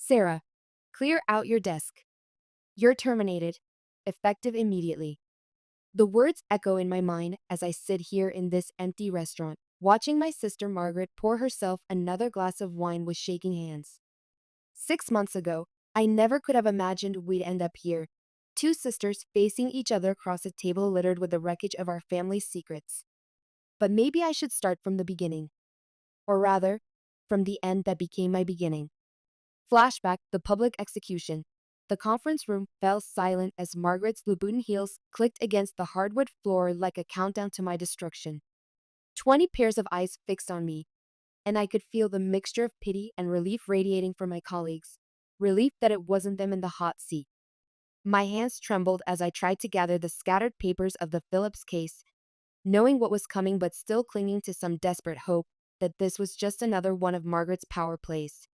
Sarah, clear out your desk. You're terminated, effective immediately. The words echo in my mind as I sit here in this empty restaurant, watching my sister Margaret pour herself another glass of wine with shaking hands. 6 months ago, I never could have imagined we'd end up here, two sisters facing each other across a table littered with the wreckage of our family's secrets. But maybe I should start from the beginning. Or rather, from the end that became my beginning. Flashback, the public execution. The conference room fell silent as Margaret's Louboutin heels clicked against the hardwood floor like a countdown to my destruction. 20 pairs of eyes fixed on me, and I could feel the mixture of pity and relief radiating from my colleagues. Relief that it wasn't them in the hot seat. My hands trembled as I tried to gather the scattered papers of the Phillips case, knowing what was coming but still clinging to some desperate hope that this was just another one of Margaret's power plays.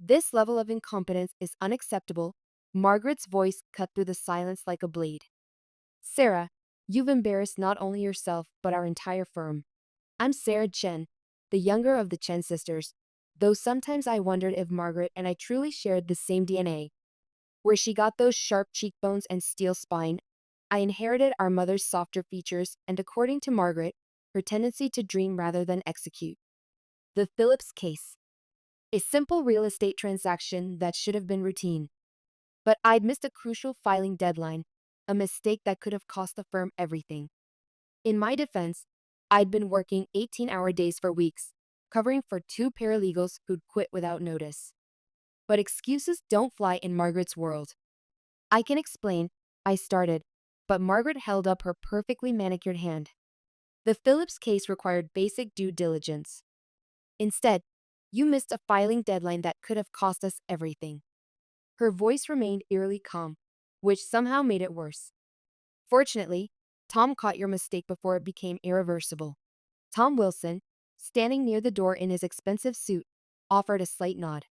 This level of incompetence is unacceptable. Margaret's voice cut through the silence like a blade. Sarah, you've embarrassed not only yourself but our entire firm. I'm Sarah Chen, the younger of the Chen sisters, though sometimes I wondered if Margaret and I truly shared the same DNA. Where she got those sharp cheekbones and steel spine, I inherited our mother's softer features and, according to Margaret, her tendency to dream rather than execute. The Phillips case. A simple real estate transaction that should have been routine. But I'd missed a crucial filing deadline, a mistake that could have cost the firm everything. In my defense, I'd been working 18-hour days for weeks, covering for two paralegals who'd quit without notice. But excuses don't fly in Margaret's world. I can explain, I started, but Margaret held up her perfectly manicured hand. The Phillips case required basic due diligence. Instead, you missed a filing deadline that could have cost us everything. Her voice remained eerily calm, which somehow made it worse. Fortunately, Tom caught your mistake before it became irreversible. Tom Wilson, standing near the door in his expensive suit, offered a slight nod.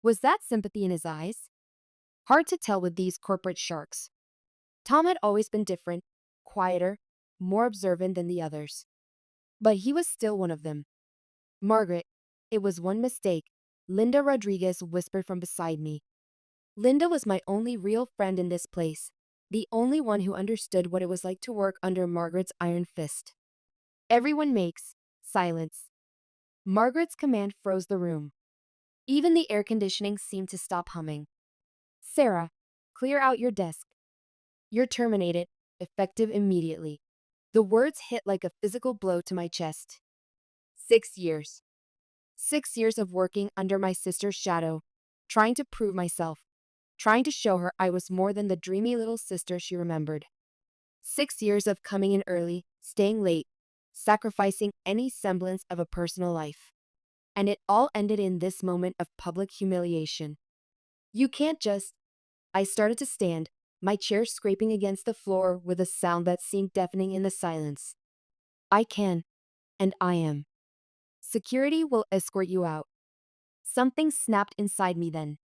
Was that sympathy in his eyes? Hard to tell with these corporate sharks. Tom had always been different, quieter, more observant than the others. But he was still one of them. Margaret, it was one mistake, Linda Rodriguez whispered from beside me. Linda was my only real friend in this place, the only one who understood what it was like to work under Margaret's iron fist. Everyone makes silence. Margaret's command froze the room. Even the air conditioning seemed to stop humming. Sarah, clear out your desk. You're terminated, effective immediately. The words hit like a physical blow to my chest. 6 years. 6 years of working under my sister's shadow, trying to prove myself, trying to show her I was more than the dreamy little sister she remembered. 6 years of coming in early, staying late, sacrificing any semblance of a personal life. And it all ended in this moment of public humiliation. You can't just... I started to stand, my chair scraping against the floor with a sound that seemed deafening in the silence. I can, and I am. Security will escort you out. Something snapped inside me then.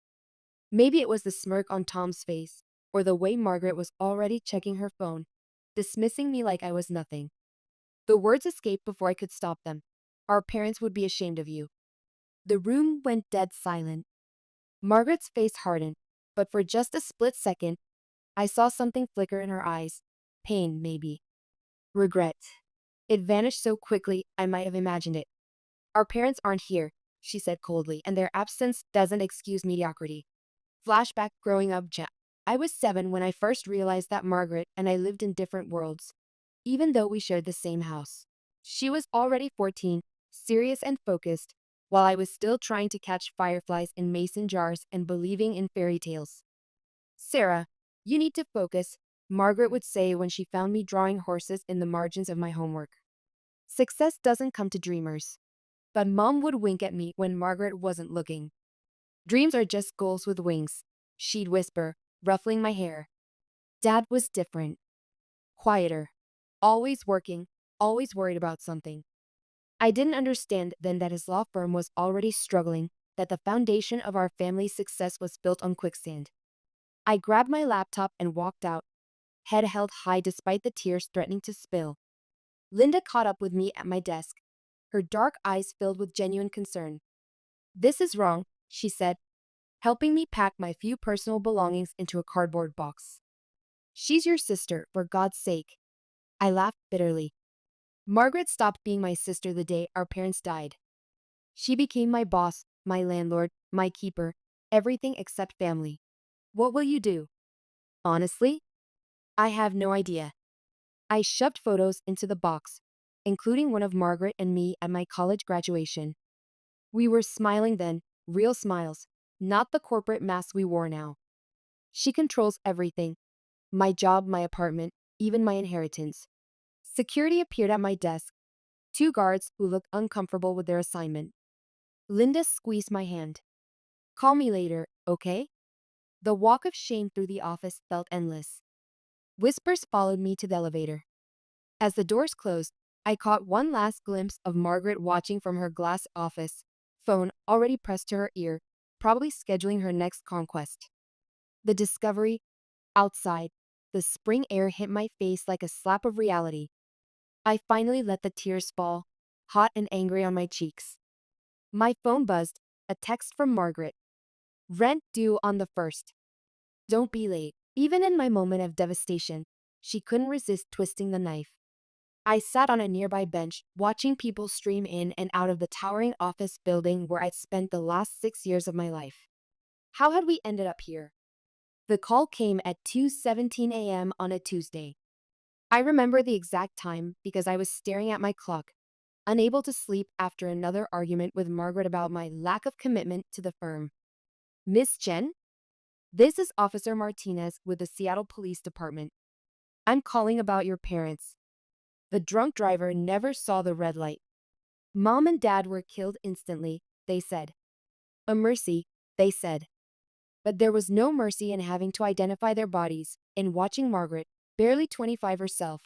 Maybe it was the smirk on Tom's face, or the way Margaret was already checking her phone, dismissing me like I was nothing. The words escaped before I could stop them. Our parents would be ashamed of you. The room went dead silent. Margaret's face hardened, but for just a split second, I saw something flicker in her eyes. Pain, maybe. Regret. It vanished so quickly I might have imagined it. Our parents aren't here, she said coldly, and their absence doesn't excuse mediocrity. Flashback growing up. I was 7 when I first realized that Margaret and I lived in different worlds, even though we shared the same house. She was already 14, serious and focused, while I was still trying to catch fireflies in mason jars and believing in fairy tales. Sarah, you need to focus, Margaret would say when she found me drawing horses in the margins of my homework. Success doesn't come to dreamers. But Mom would wink at me when Margaret wasn't looking. Dreams are just goals with wings, she'd whisper, ruffling my hair. Dad was different. Quieter. Always working, always worried about something. I didn't understand then that his law firm was already struggling, that the foundation of our family's success was built on quicksand. I grabbed my laptop and walked out, head held high despite the tears threatening to spill. Linda caught up with me at my desk, her dark eyes filled with genuine concern. This is wrong, she said. helping me pack my few personal belongings into a cardboard box. She's your sister, for God's sake. I laughed bitterly. Margaret stopped being my sister the day our parents died. She became my boss, my landlord, my keeper, everything except family. What will you do? Honestly, I have no idea. I shoved photos into the box, including one of Margaret and me at my college graduation. We were smiling then, real smiles, not the corporate masks we wore now. She controls everything, my job, my apartment, even my inheritance. Security appeared at my desk, two guards who looked uncomfortable with their assignment. Linda squeezed my hand. Call me later, okay? The walk of shame through the office felt endless. Whispers followed me to the elevator. As the doors closed, I caught one last glimpse of Margaret watching from her glass office, phone already pressed to her ear, probably scheduling her next conquest. The discovery, outside, the spring air hit my face like a slap of reality. I finally let the tears fall, hot and angry on my cheeks. My phone buzzed, a text from Margaret. Rent due on the 1st. Don't be late. Even in my moment of devastation, she couldn't resist twisting the knife. I sat on a nearby bench, watching people stream in and out of the towering office building where I'd spent the last 6 years of my life. How had we ended up here? The call came at 2:17 a.m. on a Tuesday. I remember the exact time because I was staring at my clock, unable to sleep after another argument with Margaret about my lack of commitment to the firm. Miss Chen? This is Officer Martinez with the Seattle Police Department. I'm calling about your parents. The drunk driver never saw the red light. Mom and Dad were killed instantly, they said. A mercy, they said. But there was no mercy in having to identify their bodies, in watching Margaret, barely 25 herself,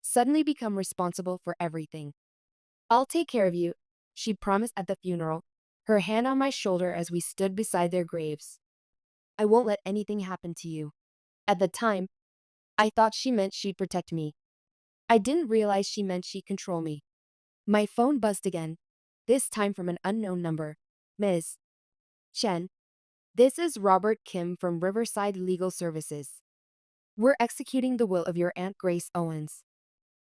suddenly become responsible for everything. I'll take care of you, she promised at the funeral, her hand on my shoulder as we stood beside their graves. I won't let anything happen to you. At the time, I thought she meant she'd protect me. I didn't realize she meant she'd control me. My phone buzzed again, this time from an unknown number. Ms. Chen, this is Robert Kim from Riverside Legal Services. We're executing the will of your Aunt Grace Owens.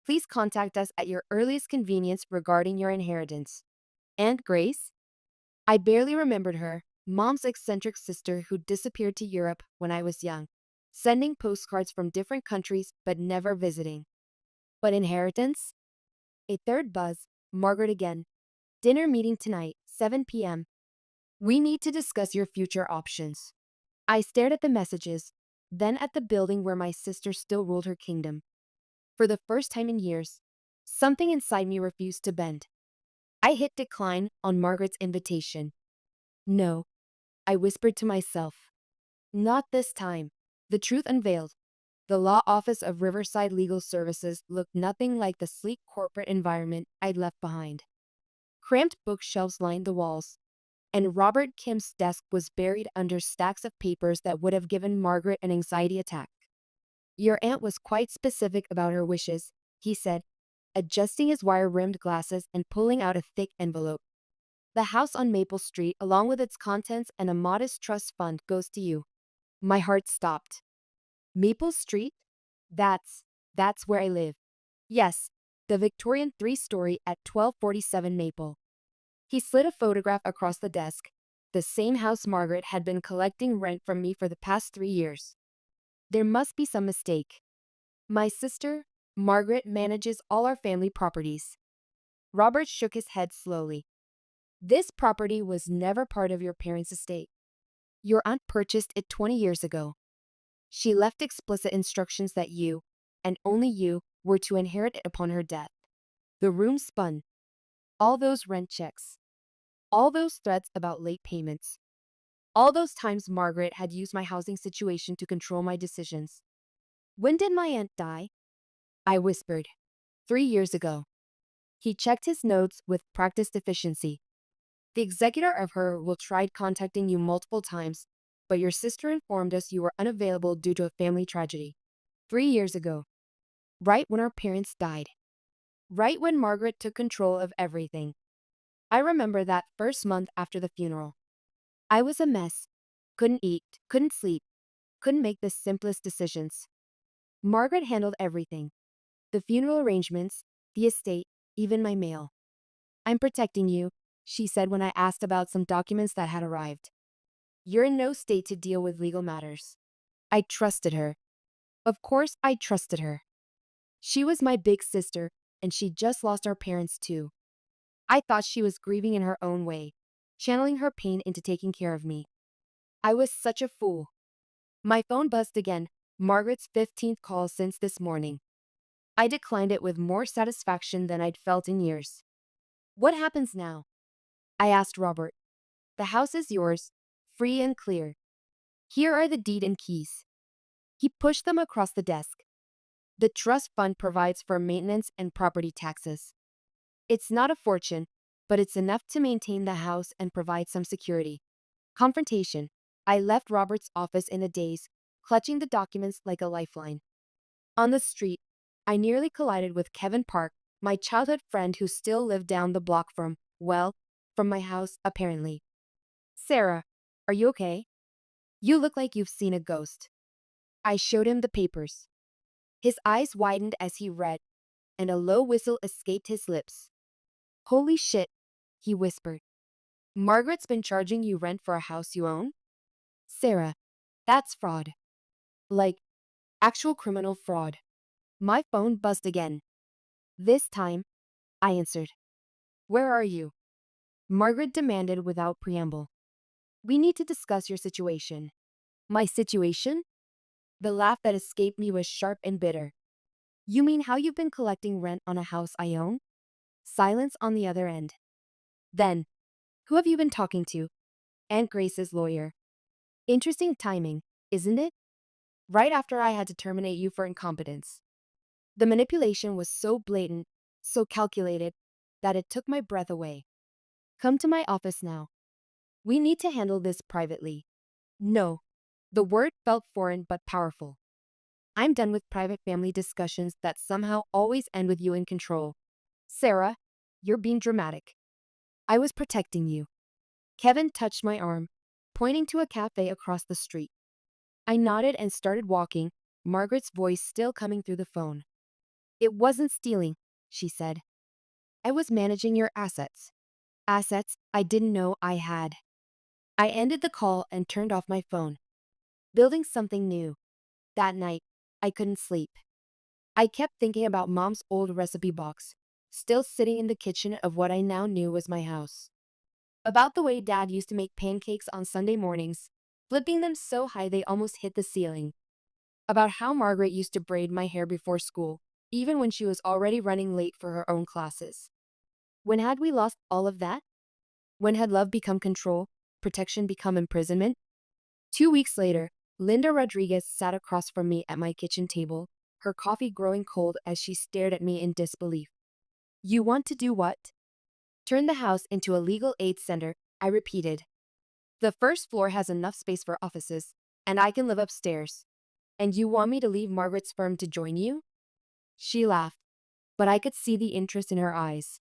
Please contact us at your earliest convenience regarding your inheritance. Aunt Grace? I barely remembered her, Mom's eccentric sister who disappeared to Europe when I was young, sending postcards from different countries but never visiting. But inheritance? A third buzz, Margaret again. Dinner meeting tonight, 7 p.m. We need to discuss your future options. I stared at the messages, then at the building where my sister still ruled her kingdom. For the first time in years, something inside me refused to bend. I hit decline on Margaret's invitation. No, I whispered to myself. Not this time. The truth unveiled. The law office of Riverside Legal Services looked nothing like the sleek corporate environment I'd left behind. Cramped bookshelves lined the walls, and Robert Kim's desk was buried under stacks of papers that would have given Margaret an anxiety attack. Your aunt was quite specific about her wishes, he said, adjusting his wire-rimmed glasses and pulling out a thick envelope. The house on Maple Street, along with its contents and a modest trust fund, goes to you. My heart stopped. Maple Street? That's where I live. Yes, the Victorian three-story at 1247 Maple. He slid a photograph across the desk, the same house Margaret had been collecting rent from me for the past 3 years. There must be some mistake. My sister, Margaret, manages all our family properties. Robert shook his head slowly. This property was never part of your parents' estate. Your aunt purchased it 20 years ago. She left explicit instructions that you, and only you, were to inherit it upon her death. The room spun. All those rent checks. All those threats about late payments. All those times Margaret had used my housing situation to control my decisions. When did my aunt die? I whispered. 3 years ago. He checked his notes with practiced efficiency. The executor of her will tried contacting you multiple times, but your sister informed us you were unavailable due to a family tragedy. 3 years ago. Right when our parents died. Right when Margaret took control of everything. I remember that first month after the funeral. I was a mess. Couldn't eat, couldn't sleep, couldn't make the simplest decisions. Margaret handled everything: the funeral arrangements, the estate, even my mail. I'm protecting you, she said when I asked about some documents that had arrived. You're in no state to deal with legal matters. I trusted her. Of course, I trusted her. She was my big sister, and she just lost our parents too. I thought she was grieving in her own way, channeling her pain into taking care of me. I was such a fool. My phone buzzed again, Margaret's 15th call since this morning. I declined it with more satisfaction than I'd felt in years. What happens now? I asked Robert. The house is yours, free and clear. Here are the deed and keys. He pushed them across the desk. The trust fund provides for maintenance and property taxes. It's not a fortune, but it's enough to maintain the house and provide some security. Confrontation. I left Robert's office in a daze, clutching the documents like a lifeline. On the street, I nearly collided with Kevin Park, my childhood friend who still lived down the block from my house, apparently. Sarah, are you okay? You look like you've seen a ghost. I showed him the papers. His eyes widened as he read, and a low whistle escaped his lips. Holy shit, he whispered. Margaret's been charging you rent for a house you own? Sarah, that's fraud. Like, actual criminal fraud. My phone buzzed again. This time, I answered. Where are you? Margaret demanded without preamble. We need to discuss your situation. My situation? The laugh that escaped me was sharp and bitter. You mean how you've been collecting rent on a house I own? Silence on the other end. Then, who have you been talking to? Aunt Grace's lawyer. Interesting timing, isn't it? Right after I had to terminate you for incompetence. The manipulation was so blatant, so calculated, that it took my breath away. Come to my office now. We need to handle this privately. No. The word felt foreign but powerful. I'm done with private family discussions that somehow always end with you in control. Sarah, you're being dramatic. I was protecting you. Kevin touched my arm, pointing to a cafe across the street. I nodded and started walking, Margaret's voice still coming through the phone. It wasn't stealing, she said. I was managing your assets. Assets I didn't know I had. I ended the call and turned off my phone. Building something new. That night, I couldn't sleep. I kept thinking about Mom's old recipe box, still sitting in the kitchen of what I now knew was my house. About the way Dad used to make pancakes on Sunday mornings, flipping them so high they almost hit the ceiling. About how Margaret used to braid my hair before school, even when she was already running late for her own classes. When had we lost all of that? When had love become control, protection become imprisonment? 2 weeks later, Linda Rodriguez sat across from me at my kitchen table, her coffee growing cold as she stared at me in disbelief. You want to do what? Turn the house into a legal aid center, I repeated. The first floor has enough space for offices, and I can live upstairs. And you want me to leave Margaret's firm to join you? She laughed, but I could see the interest in her eyes.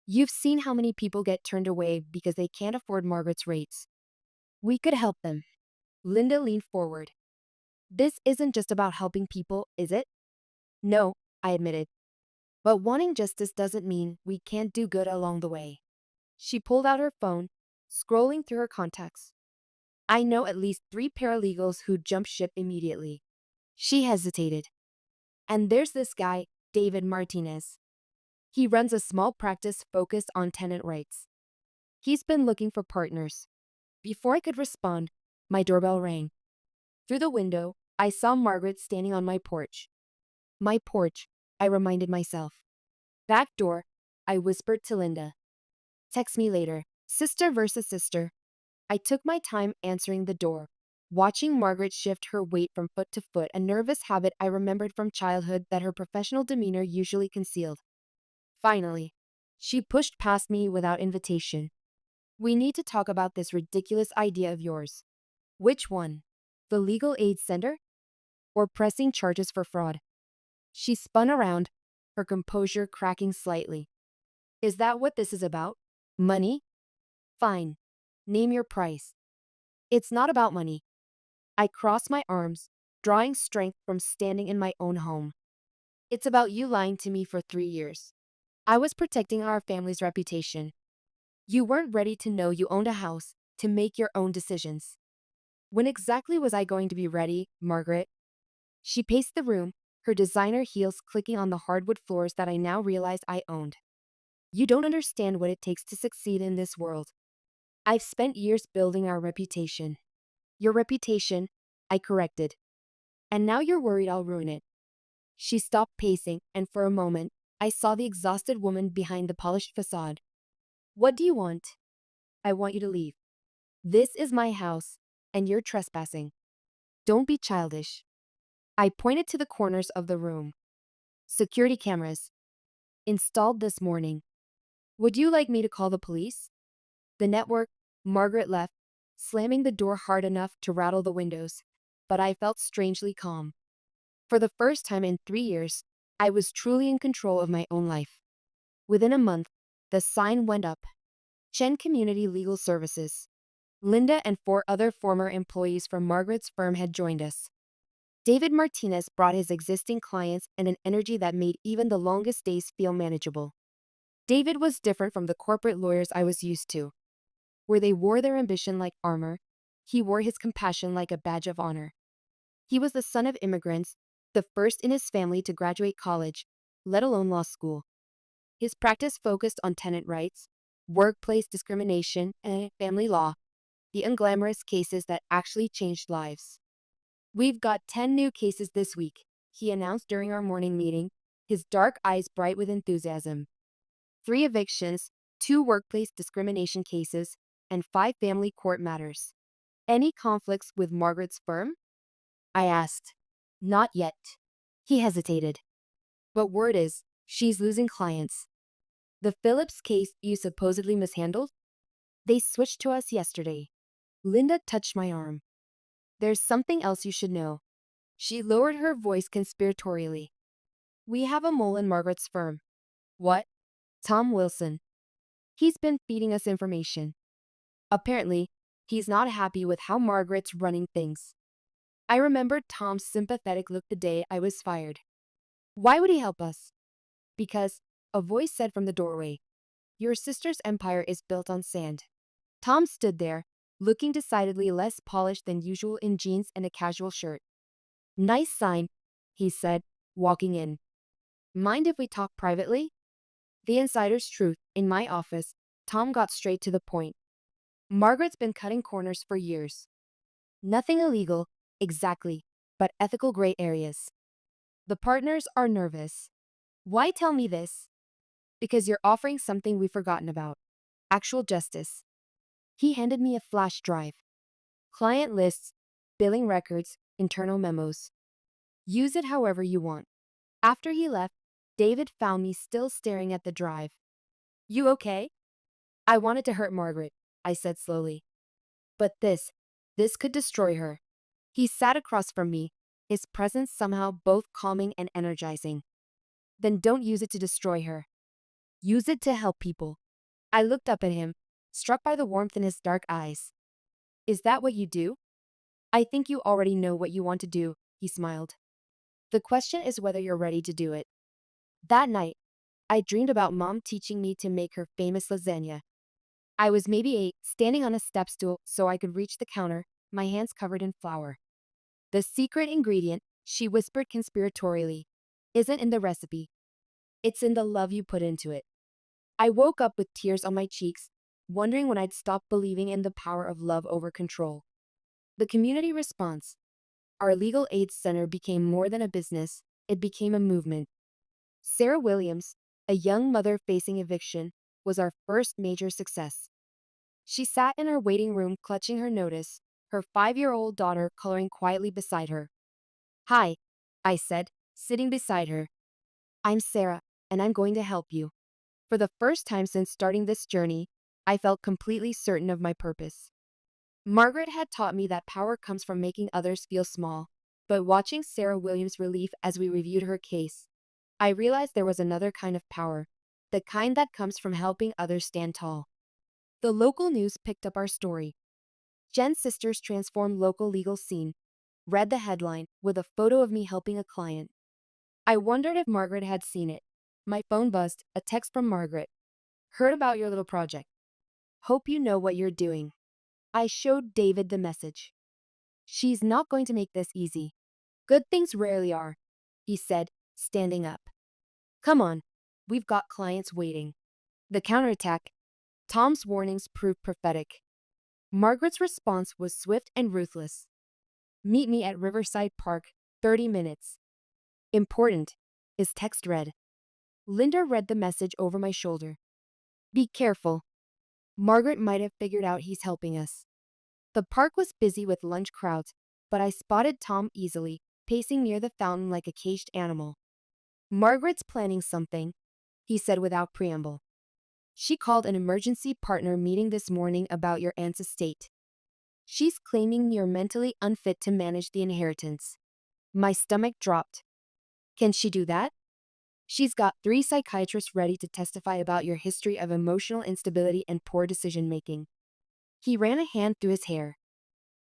You've seen how many people get turned away because they can't afford Margaret's rates. We could help them. Linda leaned forward. This isn't just about helping people, is it? No, I admitted. But wanting justice doesn't mean we can't do good along the way. She pulled out her phone, scrolling through her contacts. I know at least 3 paralegals who jumped ship immediately. She hesitated. And there's this guy, David Martinez. He runs a small practice focused on tenant rights. He's been looking for partners. Before I could respond, my doorbell rang. Through the window, I saw Margaret standing on my porch. My porch, I reminded myself. Back door, I whispered to Linda. Text me later. Sister versus sister. I took my time answering the door, watching Margaret shift her weight from foot to foot, a nervous habit I remembered from childhood that her professional demeanor usually concealed. Finally, she pushed past me without invitation. We need to talk about this ridiculous idea of yours. Which one? The legal aid center? Or pressing charges for fraud? She spun around, her composure cracking slightly. Is that what this is about? Money? Fine. Name your price. It's not about money. I cross my arms, drawing strength from standing in my own home. It's about you lying to me for 3 years. I was protecting our family's reputation. You weren't ready to know you owned a house, to make your own decisions. When exactly was I going to be ready, Margaret? She paced the room, her designer heels clicking on the hardwood floors that I now realized I owned. You don't understand what it takes to succeed in this world. I've spent years building our reputation. Your reputation, I corrected. And now you're worried I'll ruin it. She stopped pacing, and for a moment, I saw the exhausted woman behind the polished facade. What do you want? I want you to leave. This is my house, and you're trespassing. Don't be childish. I pointed to the corners of the room. Security cameras. Installed this morning. Would you like me to call the police? The network, Margaret left, slamming the door hard enough to rattle the windows, but I felt strangely calm. For the first time in 3 years, I was truly in control of my own life. Within a month, the sign went up. Chen Community Legal Services. Linda and 4 other former employees from Margaret's firm had joined us. David Martinez brought his existing clients and an energy that made even the longest days feel manageable. David was different from the corporate lawyers I was used to, where they wore their ambition like armor. He wore his compassion like a badge of honor. He was the son of immigrants, the first in his family to graduate college, let alone law school. His practice focused on tenant rights, workplace discrimination, and family law, the unglamorous cases that actually changed lives. We've got 10 new cases this week, he announced during our morning meeting, his dark eyes bright with enthusiasm. 3 evictions, 2 workplace discrimination cases, and 5 family court matters. Any conflicts with Margaret's firm? I asked. Not yet. He hesitated. But word is, she's losing clients. The Phillips case you supposedly mishandled? They switched to us yesterday. Linda touched my arm. There's something else you should know. She lowered her voice conspiratorially. We have a mole in Margaret's firm. What? Tom Wilson. He's been feeding us information. Apparently, he's not happy with how Margaret's running things. I remembered Tom's sympathetic look the day I was fired. Why would he help us? Because, a voice said from the doorway, your sister's empire is built on sand. Tom stood there, looking decidedly less polished than usual in jeans and a casual shirt. Nice sign, he said, walking in. Mind if we talk privately? The insider's truth, in my office, Tom got straight to the point. Margaret's been cutting corners for years. Nothing illegal, exactly, but ethical gray areas. The partners are nervous. Why tell me this? Because you're offering something we've forgotten about. Actual justice. He handed me a flash drive. Client lists, billing records, internal memos. Use it however you want. After he left, David found me still staring at the drive. You okay? I wanted to hurt Margaret, I said slowly. But this could destroy her. He sat across from me, his presence somehow both calming and energizing. Then don't use it to destroy her. Use it to help people. I looked up at him, struck by the warmth in his dark eyes. Is that what you do? I think you already know what you want to do, he smiled. The question is whether you're ready to do it. That night, I dreamed about Mom teaching me to make her famous lasagna. I was maybe 8, standing on a step stool so I could reach the counter, my hands covered in flour. The secret ingredient, she whispered conspiratorially, isn't in the recipe. It's in the love you put into it. I woke up with tears on my cheeks, wondering when I'd stop believing in the power of love over control. The community response. Our legal aid center became more than a business, it became a movement. Sarah Williams, a young mother facing eviction, was our first major success. She sat in her waiting room clutching her notice, her 5-year-old daughter coloring quietly beside her. Hi, I said, sitting beside her. I'm Sarah, and I'm going to help you. For the first time since starting this journey, I felt completely certain of my purpose. Margaret had taught me that power comes from making others feel small, but watching Sarah Williams' relief as we reviewed her case, I realized there was another kind of power, the kind that comes from helping others stand tall. The local news picked up our story. Jen's sisters transform local legal scene. Read the headline with a photo of me helping a client. I wondered if Margaret had seen it. My phone buzzed, a text from Margaret. Heard about your little project. Hope you know what you're doing. I showed David the message. She's not going to make this easy. Good things rarely are, he said, standing up. Come on, we've got clients waiting. The counterattack. Tom's warnings proved prophetic. Margaret's response was swift and ruthless. Meet me at Riverside Park, 30 minutes. Important, his text read. Linda read the message over my shoulder. Be careful. Margaret might have figured out he's helping us. The park was busy with lunch crowds, but I spotted Tom easily, pacing near the fountain like a caged animal. Margaret's planning something, he said without preamble. She called an emergency partner meeting this morning about your aunt's estate. She's claiming you're mentally unfit to manage the inheritance. My stomach dropped. Can she do that? She's got 3 psychiatrists ready to testify about your history of emotional instability and poor decision-making. He ran a hand through his hair.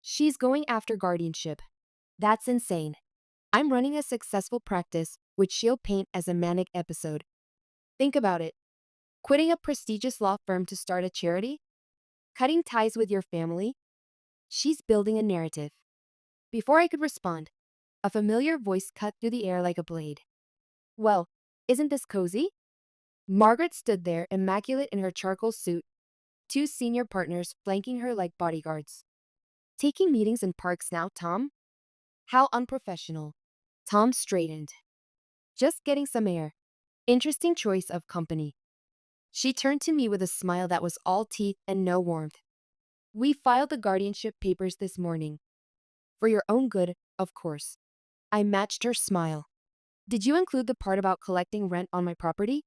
She's going after guardianship. That's insane. I'm running a successful practice, which she'll paint as a manic episode. Think about it. Quitting a prestigious law firm to start a charity? Cutting ties with your family? She's building a narrative. Before I could respond, a familiar voice cut through the air like a blade. Well, isn't this cozy? Margaret stood there, immaculate in her charcoal suit, 2 senior partners flanking her like bodyguards. Taking meetings in parks now, Tom? How unprofessional. Tom straightened. Just getting some air. Interesting choice of company. She turned to me with a smile that was all teeth and no warmth. We filed the guardianship papers this morning. For your own good, of course. I matched her smile. Did you include the part about collecting rent on my property?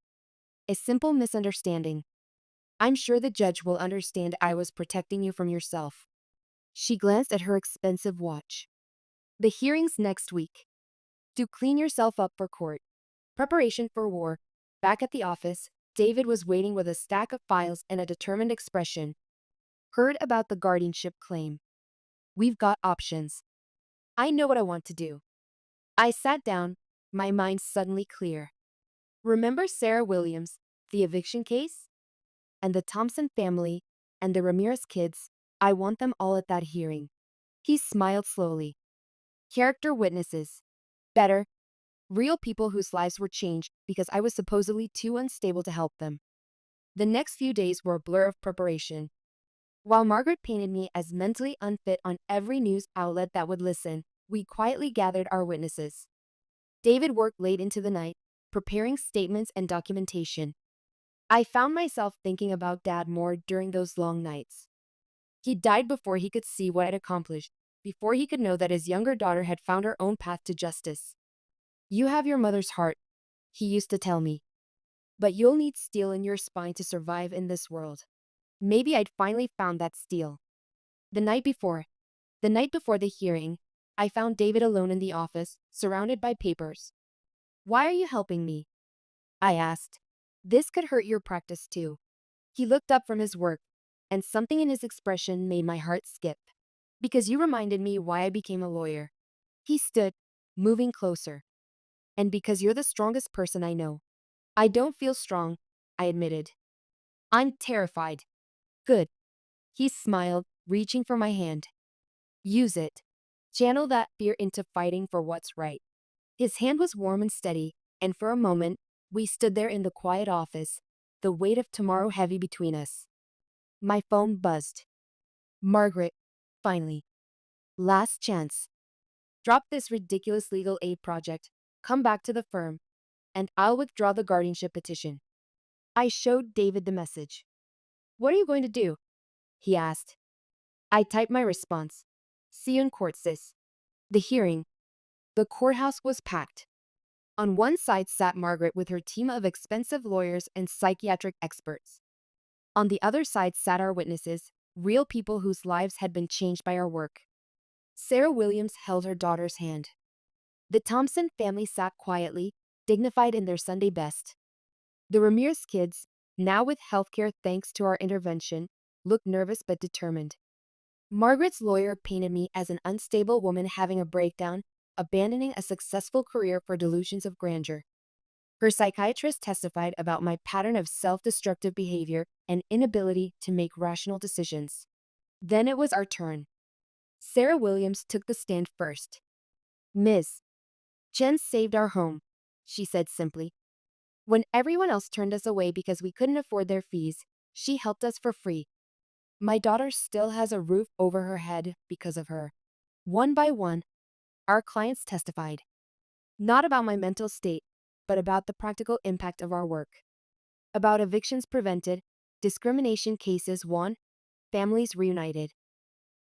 A simple misunderstanding. I'm sure the judge will understand I was protecting you from yourself. She glanced at her expensive watch. The hearing's next week. To clean yourself up for court. Preparation for war. Back at the office, David was waiting with a stack of files and a determined expression. Heard about the guardianship claim. We've got options. I know what I want to do. I sat down, my mind suddenly clear. Remember Sarah Williams, the eviction case? And the Thompson family, and the Ramirez kids, I want them all at that hearing. He smiled slowly. Character witnesses. Better. Real people whose lives were changed because I was supposedly too unstable to help them. The next few days were a blur of preparation. While Margaret painted me as mentally unfit on every news outlet that would listen, we quietly gathered our witnesses. David worked late into the night, preparing statements and documentation. I found myself thinking about Dad more during those long nights. He died before he could see what I'd accomplished, before he could know that his younger daughter had found her own path to justice. You have your mother's heart, he used to tell me. But you'll need steel in your spine to survive in this world. Maybe I'd finally found that steel. The night before the hearing, I found David alone in the office, surrounded by papers. Why are you helping me? I asked. This could hurt your practice too. He looked up from his work, and something in his expression made my heart skip. Because you reminded me why I became a lawyer. He stood, moving closer. And because you're the strongest person I know. I don't feel strong, I admitted. I'm terrified. Good. He smiled, reaching for my hand. Use it. Channel that fear into fighting for what's right. His hand was warm and steady, and for a moment, we stood there in the quiet office, the weight of tomorrow heavy between us. My phone buzzed. Margaret, finally. Last chance. Drop this ridiculous legal aid project, come back to the firm, and I'll withdraw the guardianship petition. I showed David the message. What are you going to do? He asked. I typed my response. See you in court, sis. The hearing. The courthouse was packed. On one side sat Margaret with her team of expensive lawyers and psychiatric experts. On the other side sat our witnesses, real people whose lives had been changed by our work. Sarah Williams held her daughter's hand. The Thompson family sat quietly, dignified in their Sunday best. The Ramirez kids, now with healthcare thanks to our intervention, looked nervous but determined. Margaret's lawyer painted me as an unstable woman having a breakdown, abandoning a successful career for delusions of grandeur. Her psychiatrist testified about my pattern of self-destructive behavior and inability to make rational decisions. Then it was our turn. Sarah Williams took the stand first. Ms. Chen saved our home, she said simply. When everyone else turned us away because we couldn't afford their fees, she helped us for free. My daughter still has a roof over her head because of her. One by one, our clients testified. Not about my mental state, but about the practical impact of our work. About evictions prevented, discrimination cases won, families reunited.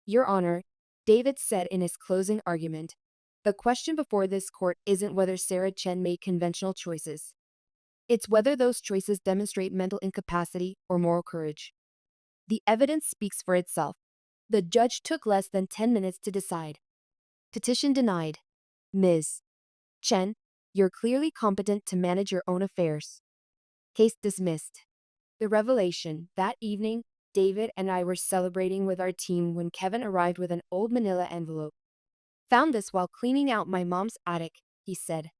Your Honor, David said in his closing argument, the question before this court isn't whether Sarah Chen made conventional choices. It's whether those choices demonstrate mental incapacity or moral courage. The evidence speaks for itself. The judge took less than 10 minutes to decide. Petition denied. Ms. Chen, you're clearly competent to manage your own affairs. Case dismissed. The revelation. That evening, David and I were celebrating with our team when Kevin arrived with an old manila envelope. Found this while cleaning out my mom's attic, he said.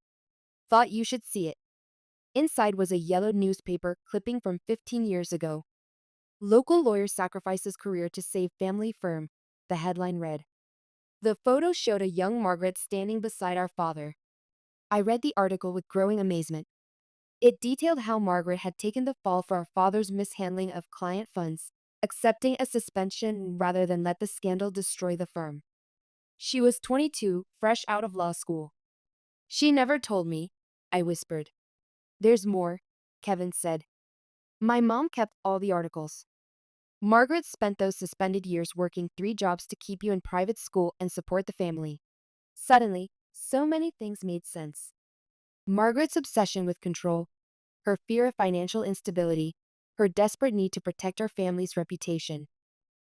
Thought you should see it. Inside was a yellowed newspaper clipping from 15 years ago. Local lawyer sacrifices career to save family firm, the headline read. The photo showed a young Margaret standing beside our father. I read the article with growing amazement. It detailed how Margaret had taken the fall for our father's mishandling of client funds, accepting a suspension rather than let the scandal destroy the firm. She was 22, fresh out of law school. She never told me, I whispered. There's more, Kevin said. My mom kept all the articles. Margaret spent those suspended years working 3 jobs to keep you in private school and support the family. Suddenly, so many things made sense. Margaret's obsession with control, her fear of financial instability, her desperate need to protect our family's reputation.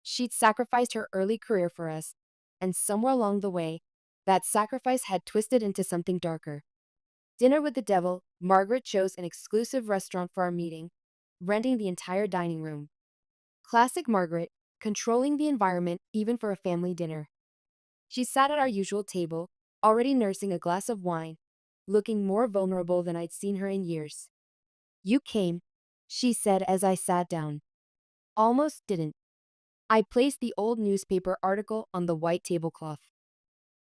She'd sacrificed her early career for us, and somewhere along the way, that sacrifice had twisted into something darker. Dinner with the devil, Margaret chose an exclusive restaurant for our meeting, renting the entire dining room. Classic Margaret, controlling the environment even for a family dinner. She sat at our usual table, already nursing a glass of wine, looking more vulnerable than I'd seen her in years. You came, she said as I sat down. Almost didn't. I placed the old newspaper article on the white tablecloth.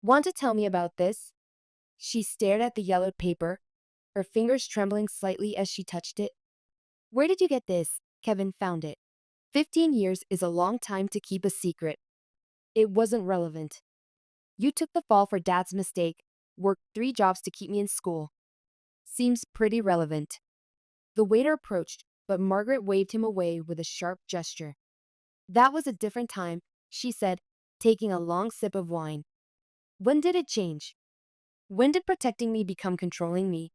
Want to tell me about this? She stared at the yellowed paper, her fingers trembling slightly as she touched it. Where did you get this? Kevin found it. 15 years is a long time to keep a secret. It wasn't relevant. You took the fall for Dad's mistake, worked 3 jobs to keep me in school. Seems pretty relevant. The waiter approached, but Margaret waved him away with a sharp gesture. That was a different time, she said, taking a long sip of wine. When did it change? When did protecting me become controlling me?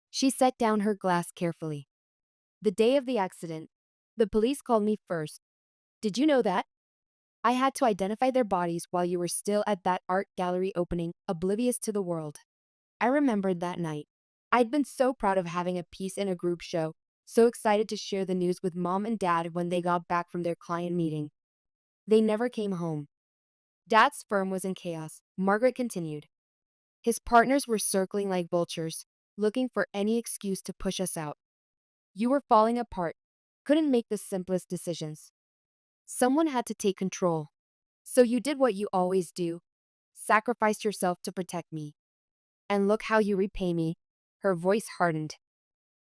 She set down her glass carefully. The day of the accident. The police called me first. Did you know that? I had to identify their bodies while you were still at that art gallery opening, oblivious to the world. I remembered that night. I'd been so proud of having a piece in a group show, so excited to share the news with Mom and Dad when they got back from their client meeting. They never came home. Dad's firm was in chaos, Margaret continued. His partners were circling like vultures, looking for any excuse to push us out. You were falling apart, couldn't make the simplest decisions. Someone had to take control. So you did what you always do, sacrificed yourself to protect me. And look how you repay me. Her voice hardened.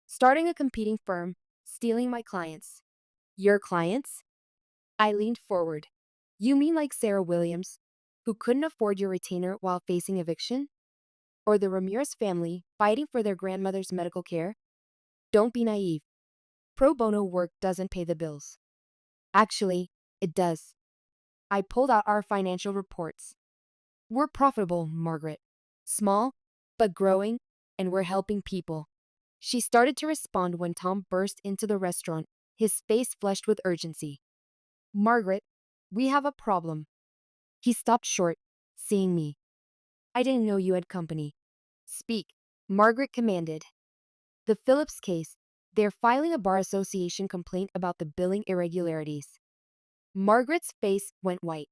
Starting a competing firm, stealing my clients. Your clients? I leaned forward. You mean like Sarah Williams, who couldn't afford your retainer while facing eviction? Or the Ramirez family fighting for their grandmother's medical care? Don't be naive. Pro bono work doesn't pay the bills. Actually, it does. I pulled out our financial reports. We're profitable, Margaret. Small, but growing, and we're helping people. She started to respond when Tom burst into the restaurant, his face flushed with urgency. Margaret, we have a problem. He stopped short, seeing me. I didn't know you had company. Speak, Margaret commanded. The Phillips case. They're filing a bar association complaint about the billing irregularities. Margaret's face went white.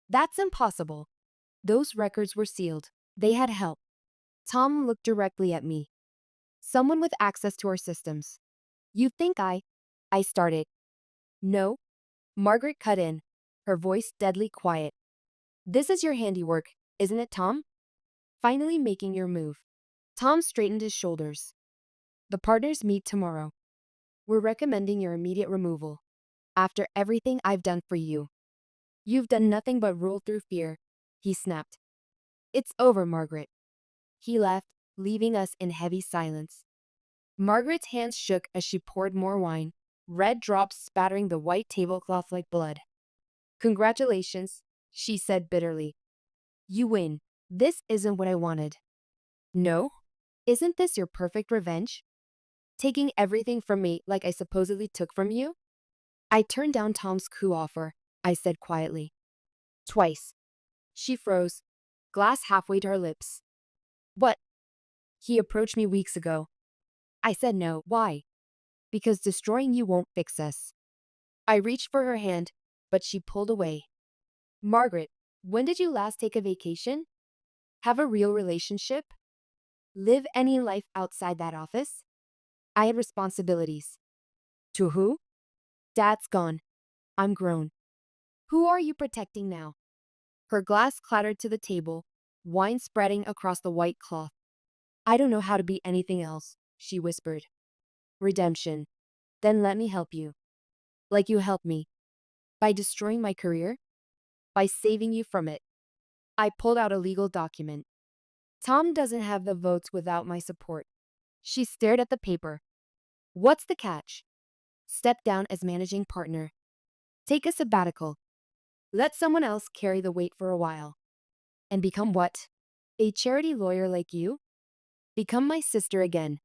That's impossible. Those records were sealed. They had help. Tom looked directly at me. Someone with access to our systems. You think I started. No, Margaret cut in, her voice deadly quiet. This is your handiwork, isn't it, Tom? Finally making your move. Tom straightened his shoulders. The partners meet tomorrow. We're recommending your immediate removal. After everything I've done for you. You've done nothing but rule through fear, he snapped. It's over, Margaret. He left, leaving us in heavy silence. Margaret's hands shook as she poured more wine, red drops spattering the white tablecloth like blood. Congratulations, she said bitterly. You win. This isn't what I wanted. No? Isn't this your perfect revenge? Taking everything from me like I supposedly took from you? I turned down Tom's coup offer, I said quietly. Twice. She froze, glass halfway to her lips. What? He approached me weeks ago. I said no. Why? Because destroying you won't fix us. I reached for her hand, but she pulled away. Margaret, when did you last take a vacation? Have a real relationship? Live any life outside that office? I had responsibilities. To who? Dad's gone. I'm grown. Who are you protecting now? Her glass clattered to the table, wine spreading across the white cloth. I don't know how to be anything else, she whispered. Redemption. Then let me help you. Like you helped me. By destroying my career? By saving you from it. I pulled out a legal document. Tom doesn't have the votes without my support. She stared at the paper. What's the catch? Step down as managing partner. Take a sabbatical. Let someone else carry the weight for a while. And become what? A charity lawyer like you? Become my sister again.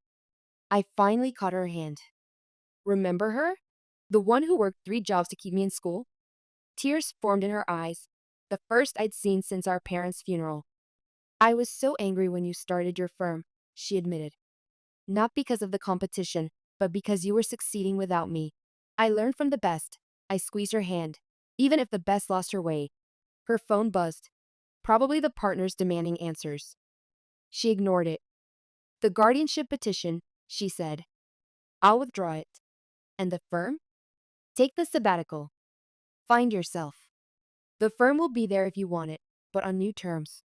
I finally caught her hand. Remember her? The one who worked 3 jobs to keep me in school? Tears formed in her eyes, the first I'd seen since our parents' funeral. I was so angry when you started your firm, she admitted. Not because of the competition, but because you were succeeding without me. I learned from the best. I squeezed her hand, even if the best lost her way. Her phone buzzed, probably the partners demanding answers. She ignored it. The guardianship petition, she said. I'll withdraw it. And the firm? Take the sabbatical. Find yourself. The firm will be there if you want it, but on new terms.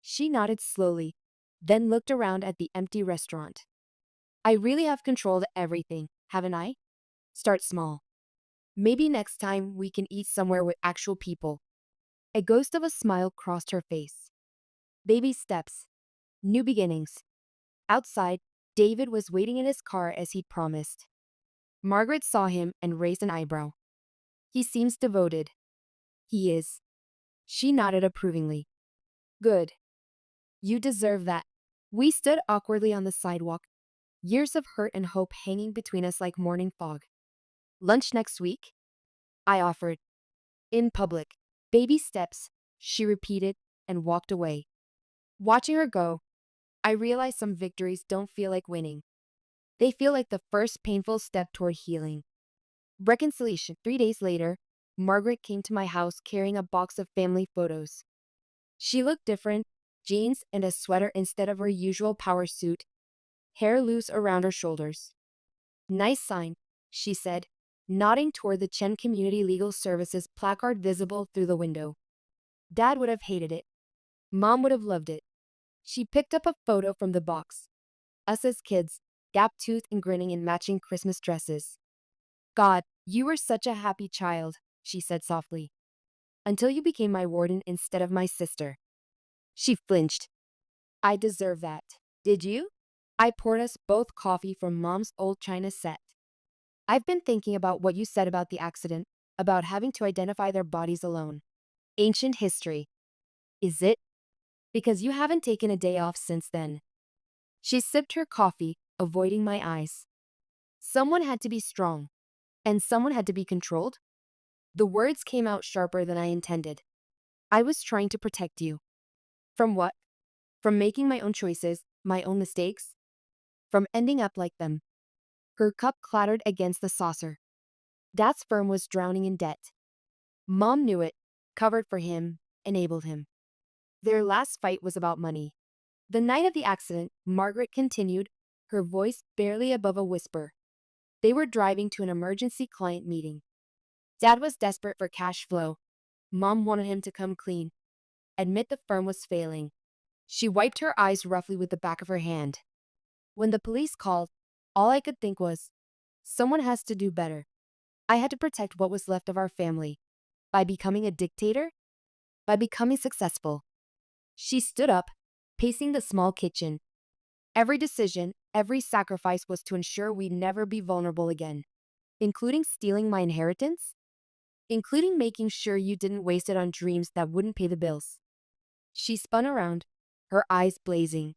She nodded slowly, then looked around at the empty restaurant. I really have control of everything, haven't I? Start small. Maybe next time we can eat somewhere with actual people. A ghost of a smile crossed her face. Baby steps. New beginnings. Outside, David was waiting in his car as he'd promised. Margaret saw him and raised an eyebrow. He seems devoted. He is. She nodded approvingly. Good. You deserve that. We stood awkwardly on the sidewalk, years of hurt and hope hanging between us like morning fog. Lunch next week? I offered. In public. Baby steps, she repeated and walked away. Watching her go, I realized some victories don't feel like winning. They feel like the first painful step toward healing. Reconciliation. 3 days later, Margaret came to my house carrying a box of family photos. She looked different, jeans and a sweater instead of her usual power suit, hair loose around her shoulders. Nice sign, she said, nodding toward the Chen Community Legal Services placard visible through the window. Dad would have hated it. Mom would have loved it. She picked up a photo from the box. Us as kids, gap-toothed and grinning in matching Christmas dresses. God, you were such a happy child, she said softly. Until you became my warden instead of my sister. She flinched. I deserve that. Did you? I poured us both coffee from Mom's old china set. I've been thinking about what you said about the accident, about having to identify their bodies alone. Ancient history. Is it? Because you haven't taken a day off since then. She sipped her coffee, avoiding my eyes. Someone had to be strong. And someone had to be controlled? The words came out sharper than I intended. I was trying to protect you. From what? From making my own choices, my own mistakes? From ending up like them. Her cup clattered against the saucer. Dad's firm was drowning in debt. Mom knew it, covered for him, enabled him. Their last fight was about money. The night of the accident, Margaret continued, her voice barely above a whisper. They were driving to an emergency client meeting. Dad was desperate for cash flow. Mom wanted him to come clean, admit the firm was failing. She wiped her eyes roughly with the back of her hand. When the police called, all I could think was, someone has to do better. I had to protect what was left of our family. By becoming a dictator? By becoming successful. She stood up, pacing the small kitchen. Every decision, every sacrifice was to ensure we'd never be vulnerable again. Including stealing my inheritance? Including making sure you didn't waste it on dreams that wouldn't pay the bills. She spun around, her eyes blazing.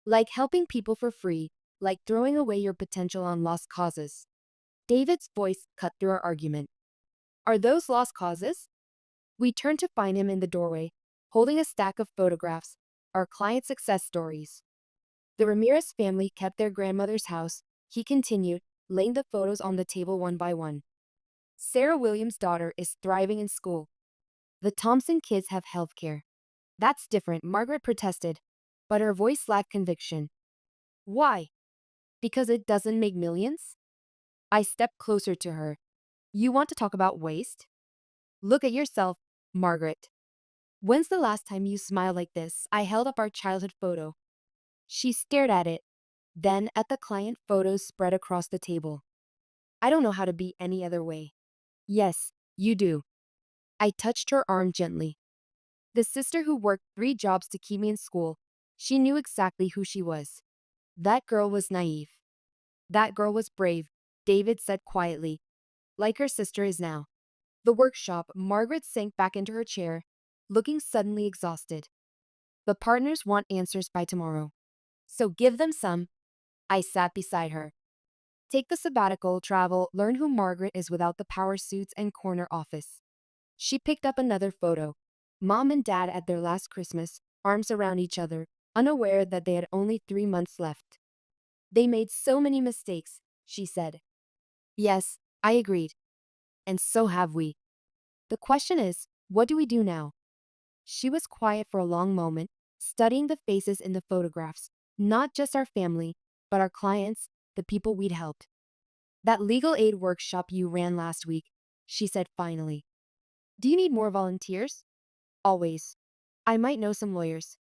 Like helping people for free, like throwing away your potential on lost causes. David's voice cut through our argument. Are those lost causes? We turned to find him in the doorway, holding a stack of photographs, our client success stories. The Ramirez family kept their grandmother's house, he continued, laying the photos on the table one by one. Sarah Williams' daughter is thriving in school. The Thompson kids have health care. That's different, Margaret protested, but her voice lacked conviction. Why? Because it doesn't make millions? I stepped closer to her. You want to talk about waste? Look at yourself, Margaret. When's the last time you smiled like this? I held up our childhood photo. She stared at it, then at the client photos spread across the table. I don't know how to be any other way. Yes, you do. I touched her arm gently. The sister who worked 3 jobs to keep me in school, she knew exactly who she was. That girl was naive. That girl was brave, David said quietly, like her sister is now. The workshop, Margaret sank back into her chair, looking suddenly exhausted. The partners want answers by tomorrow. So give them some. I sat beside her. Take the sabbatical, travel, learn who Margaret is without the power suits and corner office. She picked up another photo. Mom and Dad at their last Christmas, arms around each other, unaware that they had only 3 months left. They made so many mistakes, she said. Yes, I agreed. And so have we. The question is, what do we do now? She was quiet for a long moment, studying the faces in the photographs, not just our family, but our clients, the people we'd helped. That legal aid workshop you ran last week, she said finally. Do you need more volunteers? Always. I might know some lawyers.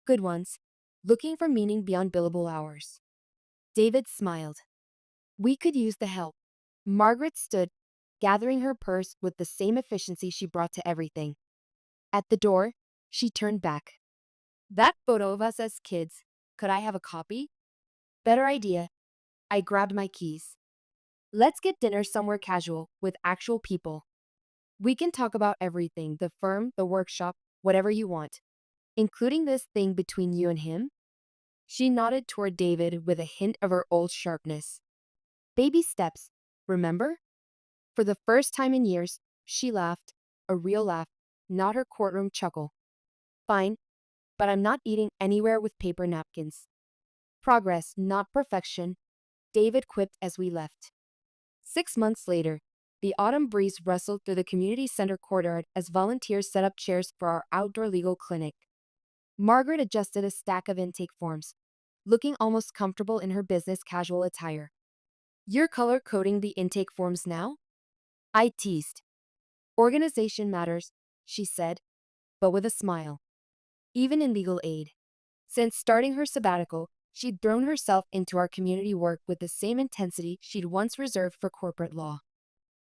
Good ones. Looking for meaning beyond billable hours. David smiled. We could use the help. Margaret stood, gathering her purse with the same efficiency she brought to everything. At the door, she turned back. That photo of us as kids, could I have a copy? Better idea. I grabbed my keys. Let's get dinner somewhere casual, with actual people. We can talk about everything, the firm, the workshop, whatever you want. Including this thing between you and him? She nodded toward David with a hint of her old sharpness. Baby steps, remember? For the first time in years, she laughed, a real laugh, not her courtroom chuckle. Fine, but I'm not eating anywhere with paper napkins. Progress, not perfection, David quipped as we left. 6 months later, the autumn breeze rustled through the community center courtyard as volunteers set up chairs for our outdoor legal clinic. Margaret adjusted a stack of intake forms, looking almost comfortable in her business casual attire. You're color coding the intake forms now? I teased. Organization matters, she said, but with a smile. Even in legal aid. Since starting her sabbatical, she'd thrown herself into our community work with the same intensity she'd once reserved for corporate law.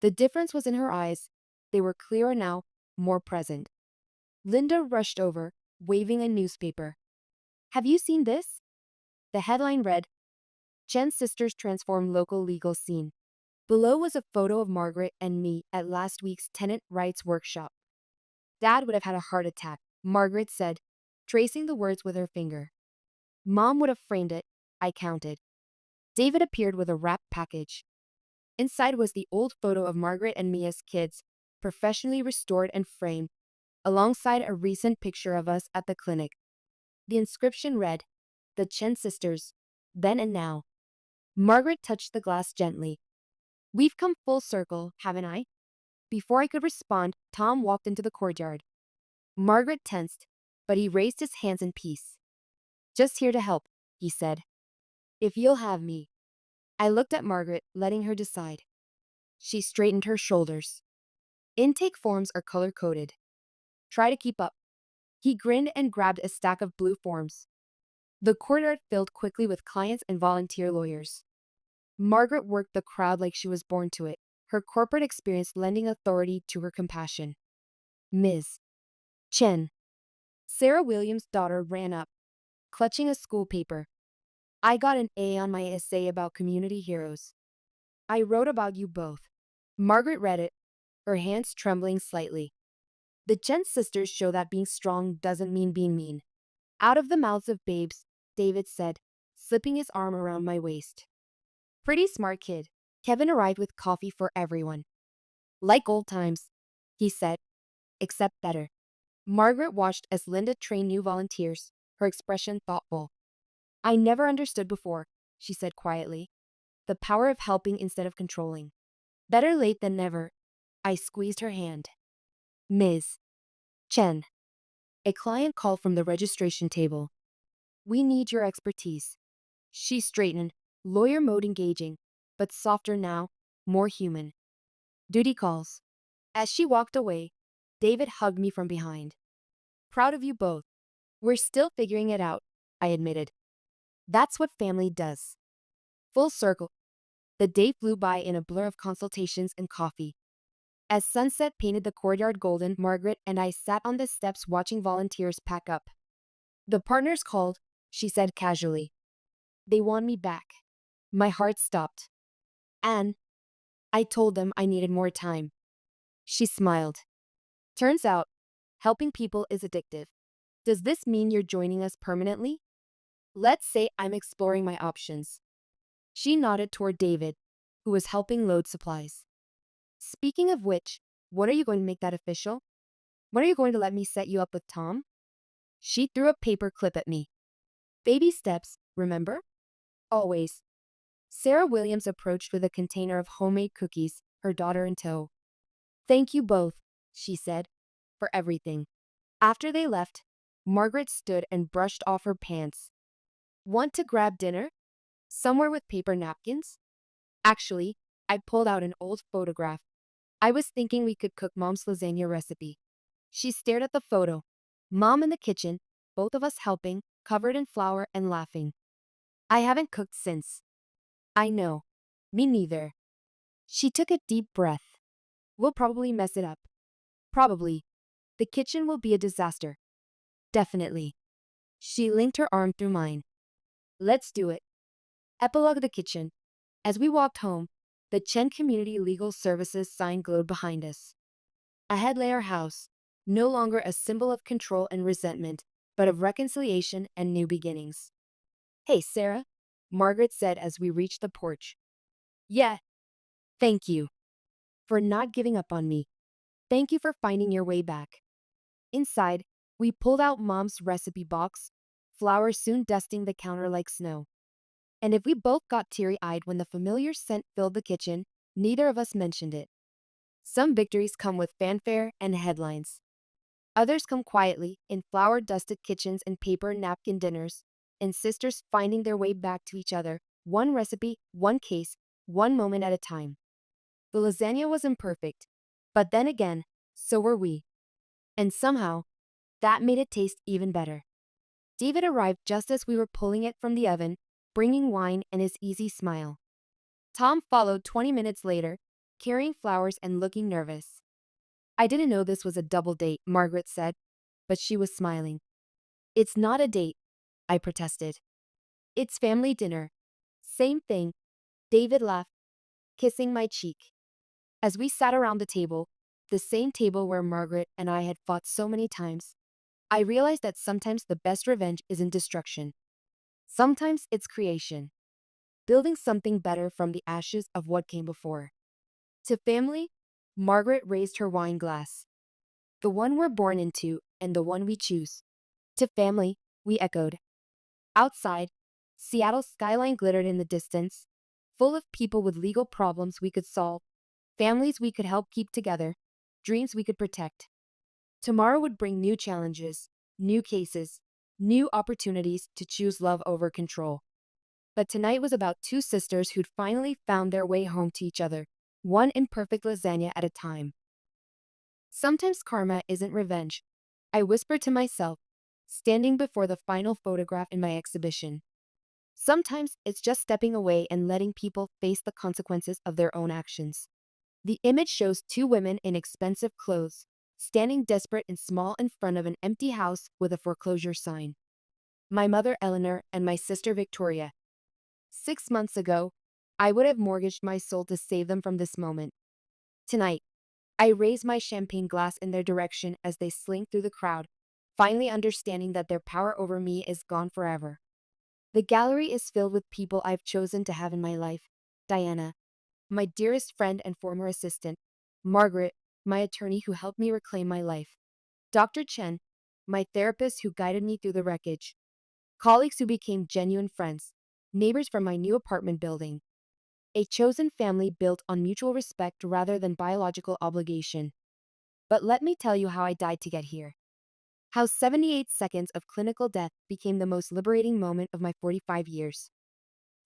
The difference was in her eyes. They were clearer now, more present. Linda rushed over, waving a newspaper. Have you seen this? The headline read, Chen's sisters transform local legal scene. Below was a photo of Margaret and me at last week's tenant rights workshop. Dad would have had a heart attack, Margaret said, tracing the words with her finger. Mom would have framed it, I counted. David appeared with a wrapped package. Inside was the old photo of Margaret and me as kids, professionally restored and framed, alongside a recent picture of us at the clinic. The inscription read, The Chen sisters, then and now. Margaret touched the glass gently. We've come full circle, haven't I? Before I could respond, Tom walked into the courtyard. Margaret tensed, but he raised his hands in peace. Just here to help, he said. If you'll have me. I looked at Margaret, letting her decide. She straightened her shoulders. Intake forms are color-coded. Try to keep up. He grinned and grabbed a stack of blue forms. The courtyard filled quickly with clients and volunteer lawyers. Margaret worked the crowd like she was born to it, her corporate experience lending authority to her compassion. Ms. Chen. Sarah Williams' daughter ran up, clutching a school paper. I got an A on my essay about community heroes. I wrote about you both. Margaret read it, her hands trembling slightly. The Chen sisters show that being strong doesn't mean being mean. Out of the mouths of babes, David said, slipping his arm around my waist. Pretty smart kid. Kevin arrived with coffee for everyone. Like old times, he said, except better. Margaret watched as Linda trained new volunteers, her expression thoughtful. I never understood before, she said quietly. The power of helping instead of controlling. Better late than never. I squeezed her hand. Ms. Chen. A client called from the registration table. We need your expertise. She straightened, lawyer mode engaging, but softer now, more human. Duty calls. As she walked away, David hugged me from behind. Proud of you both. We're still figuring it out, I admitted. That's what family does. Full circle. The day flew by in a blur of consultations and coffee. As sunset painted the courtyard golden, Margaret and I sat on the steps watching volunteers pack up. The partners called, she said casually. They want me back. My heart stopped. And I told them I needed more time. She smiled. Turns out, helping people is addictive. Does this mean you're joining us permanently? Let's say I'm exploring my options. She nodded toward David, who was helping load supplies. Speaking of which, when are you going to make that official? When are you going to let me set you up with Tom? She threw a paper clip at me. Baby steps, remember? Always. Sarah Williams approached with a container of homemade cookies, her daughter in tow. Thank you both, she said, for everything. After they left, Margaret stood and brushed off her pants. Want to grab dinner? Somewhere with paper napkins? Actually, I pulled out an old photograph. I was thinking we could cook Mom's lasagna recipe. She stared at the photo. Mom in the kitchen, both of us helping, covered in flour and laughing. I haven't cooked since. I know. Me neither. She took a deep breath. We'll probably mess it up. Probably. The kitchen will be a disaster. Definitely. She linked her arm through mine. Let's do it. Epilogue: the kitchen. As we walked home, the Chen Community Legal Services sign glowed behind us. Ahead lay our house, no longer a symbol of control and resentment, but of reconciliation and new beginnings. Hey, Sarah, Margaret said as we reached the porch. Yeah, thank you for not giving up on me. Thank you for finding your way back. Inside, we pulled out Mom's recipe box, flour soon dusting the counter like snow. And if we both got teary-eyed when the familiar scent filled the kitchen, neither of us mentioned it. Some victories come with fanfare and headlines. Others come quietly, in flour-dusted kitchens and paper napkin dinners, and sisters finding their way back to each other, one recipe, one case, one moment at a time. The lasagna was imperfect, but then again, so were we. And somehow, that made it taste even better. David arrived just as we were pulling it from the oven, bringing wine and his easy smile. Tom followed 20 minutes later, carrying flowers and looking nervous. I didn't know this was a double date, Margaret said, but she was smiling. It's not a date, I protested. It's family dinner. Same thing. David laughed, kissing my cheek. As we sat around the table, the same table where Margaret and I had fought so many times, I realized that sometimes the best revenge isn't destruction. Sometimes it's creation. Building something better from the ashes of what came before. To family, Margaret raised her wine glass. The one we're born into and the one we choose. To family, we echoed. Outside, Seattle's skyline glittered in the distance, full of people with legal problems we could solve, families we could help keep together, dreams we could protect. Tomorrow would bring new challenges, new cases, new opportunities to choose love over control. But tonight was about two sisters who'd finally found their way home to each other, one imperfect lasagna at a time. Sometimes karma isn't revenge, I whispered to myself, standing before the final photograph in my exhibition. Sometimes it's just stepping away and letting people face the consequences of their own actions. The image shows two women in expensive clothes, standing desperate and small in front of an empty house with a foreclosure sign. My mother Eleanor and my sister Victoria. 6 months ago, I would have mortgaged my soul to save them from this moment. Tonight, I raise my champagne glass in their direction as they slink through the crowd, finally understanding that their power over me is gone forever. The gallery is filled with people I've chosen to have in my life. Diana, my dearest friend and former assistant. Margaret, my attorney who helped me reclaim my life. Dr. Chen, my therapist who guided me through the wreckage. Colleagues who became genuine friends. Neighbors from my new apartment building. A chosen family built on mutual respect rather than biological obligation. But let me tell you how I died to get here. How 78 seconds of clinical death became the most liberating moment of my 45 years.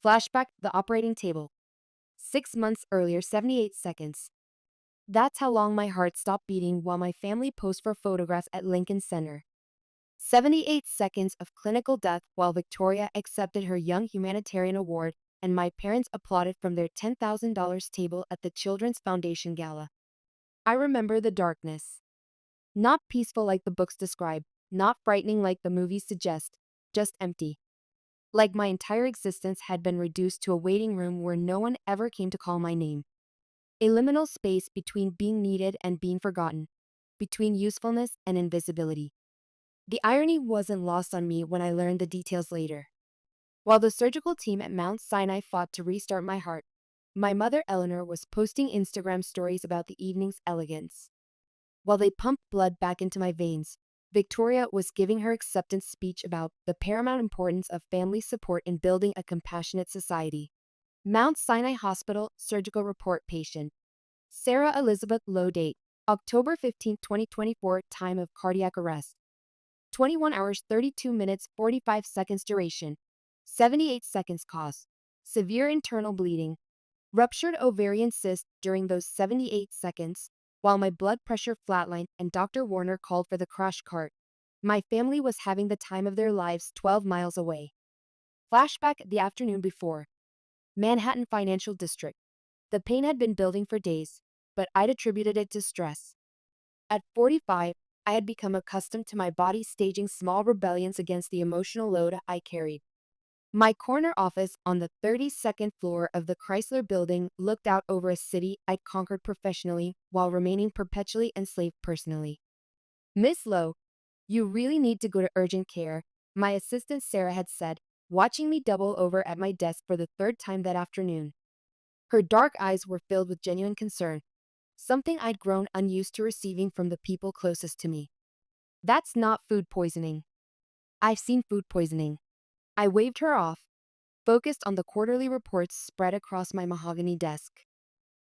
Flashback, the operating table. 6 months earlier, 78 seconds. That's how long my heart stopped beating while my family posed for photographs at Lincoln Center. 78 seconds of clinical death while Victoria accepted her Young Humanitarian Award and my parents applauded from their $10,000 table at the Children's Foundation Gala. I remember the darkness. Not peaceful like the books describe, not frightening like the movies suggest, just empty. Like my entire existence had been reduced to a waiting room where no one ever came to call my name. A liminal space between being needed and being forgotten, between usefulness and invisibility. The irony wasn't lost on me when I learned the details later. While the surgical team at Mount Sinai fought to restart my heart, my mother Eleanor was posting Instagram stories about the evening's elegance. While they pumped blood back into my veins, Victoria was giving her acceptance speech about the paramount importance of family support in building a compassionate society. Mount Sinai Hospital Surgical Report Patient Sarah Elizabeth Low Date October 15, 2024 Time of cardiac arrest 21 hours 32 minutes 45 seconds duration 78 seconds cause severe internal bleeding ruptured ovarian cyst during those 78 seconds. While my blood pressure flatlined and Dr. Warner called for the crash cart, my family was having the time of their lives 12 miles away. Flashback the afternoon before. Manhattan Financial District. The pain had been building for days, but I'd attributed it to stress. At 45, I had become accustomed to my body staging small rebellions against the emotional load I carried. My corner office on the 32nd floor of the Chrysler Building looked out over a city I'd conquered professionally while remaining perpetually enslaved personally. Miss Lowe, you really need to go to urgent care, my assistant Sarah had said, watching me double over at my desk for the third time that afternoon. Her dark eyes were filled with genuine concern, something I'd grown unused to receiving from the people closest to me. That's not food poisoning. I've seen food poisoning. I waved her off, focused on the quarterly reports spread across my mahogany desk.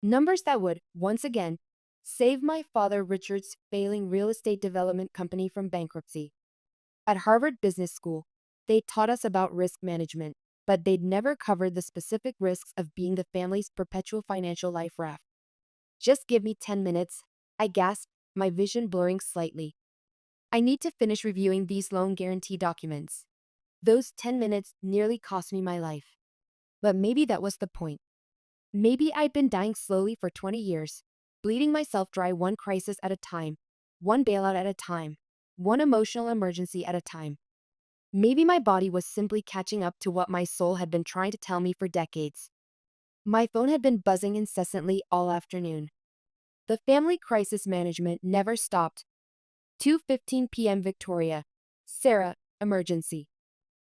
Numbers that would, once again, save my father Richard's failing real estate development company from bankruptcy. At Harvard Business School, they taught us about risk management, but they'd never covered the specific risks of being the family's perpetual financial life raft. Just give me 10 minutes, I gasped, my vision blurring slightly. I need to finish reviewing these loan guarantee documents. Those 10 minutes nearly cost me my life. But maybe that was the point. Maybe I'd been dying slowly for 20 years, bleeding myself dry one crisis at a time, one bailout at a time, one emotional emergency at a time. Maybe my body was simply catching up to what my soul had been trying to tell me for decades. My phone had been buzzing incessantly all afternoon. The family crisis management never stopped. 2:15 p.m. Victoria. Sarah, emergency.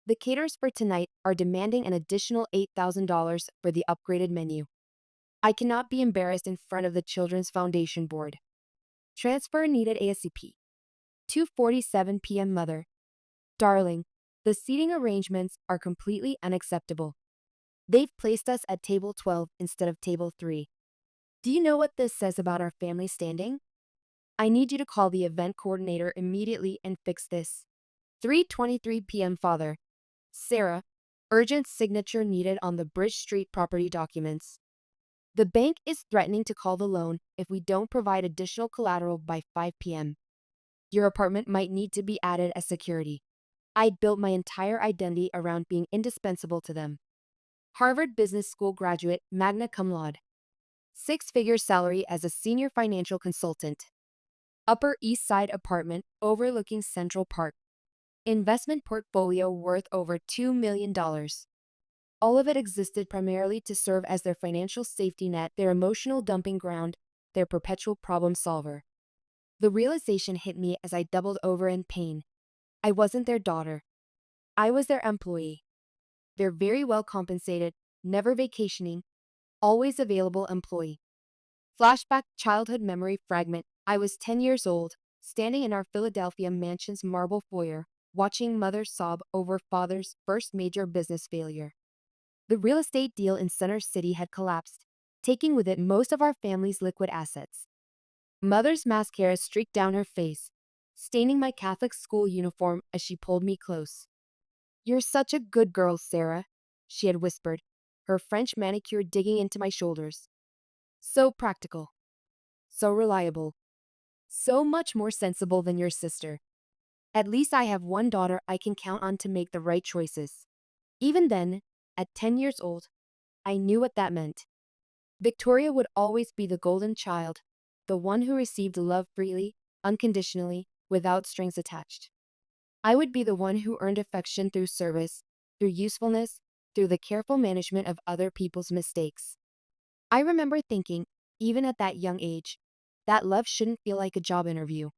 The caterers for tonight are demanding an additional $8,000 for the upgraded menu. I cannot be embarrassed in front of the Children's Foundation Board. Transfer needed ASAP. 2:47 p.m. Mother. Darling, the seating arrangements are completely unacceptable. They've placed us at table 12 instead of table 3. Do you know what this says about our family standing? I need you to call the event coordinator immediately and fix this. 3:23 p.m. Father. Sarah. Urgent signature needed on the Bridge Street property documents. The bank is threatening to call the loan if we don't provide additional collateral by 5 p.m. Your apartment might need to be added as security. I'd built my entire identity around being indispensable to them. Harvard Business School graduate, magna cum laude. Six-figure salary as a senior financial consultant. Upper East Side apartment overlooking Central Park. Investment portfolio worth over $2 million. All of it existed primarily to serve as their financial safety net, their emotional dumping ground, their perpetual problem solver. The realization hit me as I doubled over in pain. I wasn't their daughter. I was their employee. Their very well compensated, never vacationing, always available employee. Flashback childhood memory fragment. I was 10 years old, standing in our Philadelphia mansion's marble foyer, watching mother sob over father's first major business failure. The real estate deal in Center City had collapsed, taking with it most of our family's liquid assets. Mother's mascara streaked down her face, staining my Catholic school uniform as she pulled me close. "You're such a good girl, Sarah," she had whispered, her French manicure digging into my shoulders. "So practical. So reliable. So much more sensible than your sister. At least I have one daughter I can count on to make the right choices." Even then, at 10 years old, I knew what that meant. Victoria would always be the golden child, the one who received love freely, unconditionally, without strings attached. I would be the one who earned affection through service, through usefulness, through the careful management of other people's mistakes. I remember thinking, even at that young age, that love shouldn't feel like a job interview.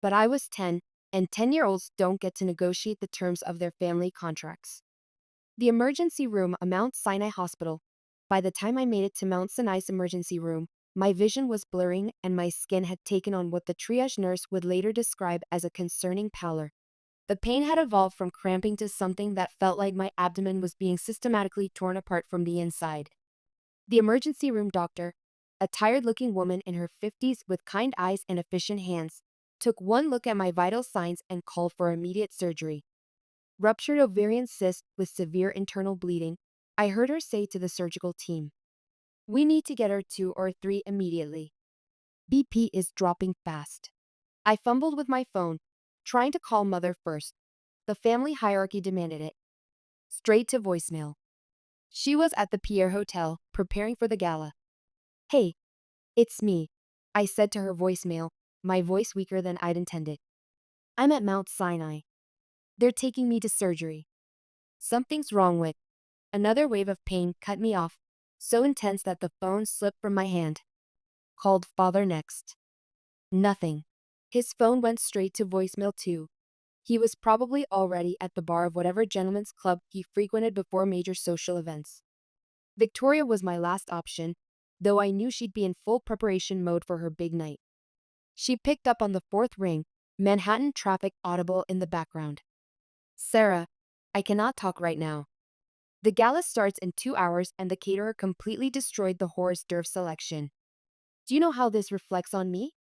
But I was 10, and 10-year-olds don't get to negotiate the terms of their family contracts. The emergency room at Mount Sinai Hospital. By the time I made it to Mount Sinai's emergency room, my vision was blurring and my skin had taken on what the triage nurse would later describe as a concerning pallor. The pain had evolved from cramping to something that felt like my abdomen was being systematically torn apart from the inside. The emergency room doctor, a tired-looking woman in her 50s with kind eyes and efficient hands, took one look at my vital signs and called for immediate surgery. "Ruptured ovarian cyst with severe internal bleeding," I heard her say to the surgical team. "We need to get her 2 or 3 immediately. BP is dropping fast." I fumbled with my phone, trying to call mother first. The family hierarchy demanded it. Straight to voicemail. She was at the Pierre Hotel, preparing for the gala. "Hey, it's me," I said to her voicemail, my voice weaker than I'd intended. "I'm at Mount Sinai. They're taking me to surgery." "Something's wrong with..." Another wave of pain cut me off, so intense that the phone slipped from my hand. Called father next. Nothing. His phone went straight to voicemail too. He was probably already at the bar of whatever gentleman's club he frequented before major social events. Victoria was my last option, though I knew she'd be in full preparation mode for her big night. She picked up on the fourth ring, Manhattan traffic audible in the background. "Sarah, I cannot talk right now. The gala starts in 2 hours and the caterer completely destroyed the hors d'oeuvre selection. Do you know how this reflects on me?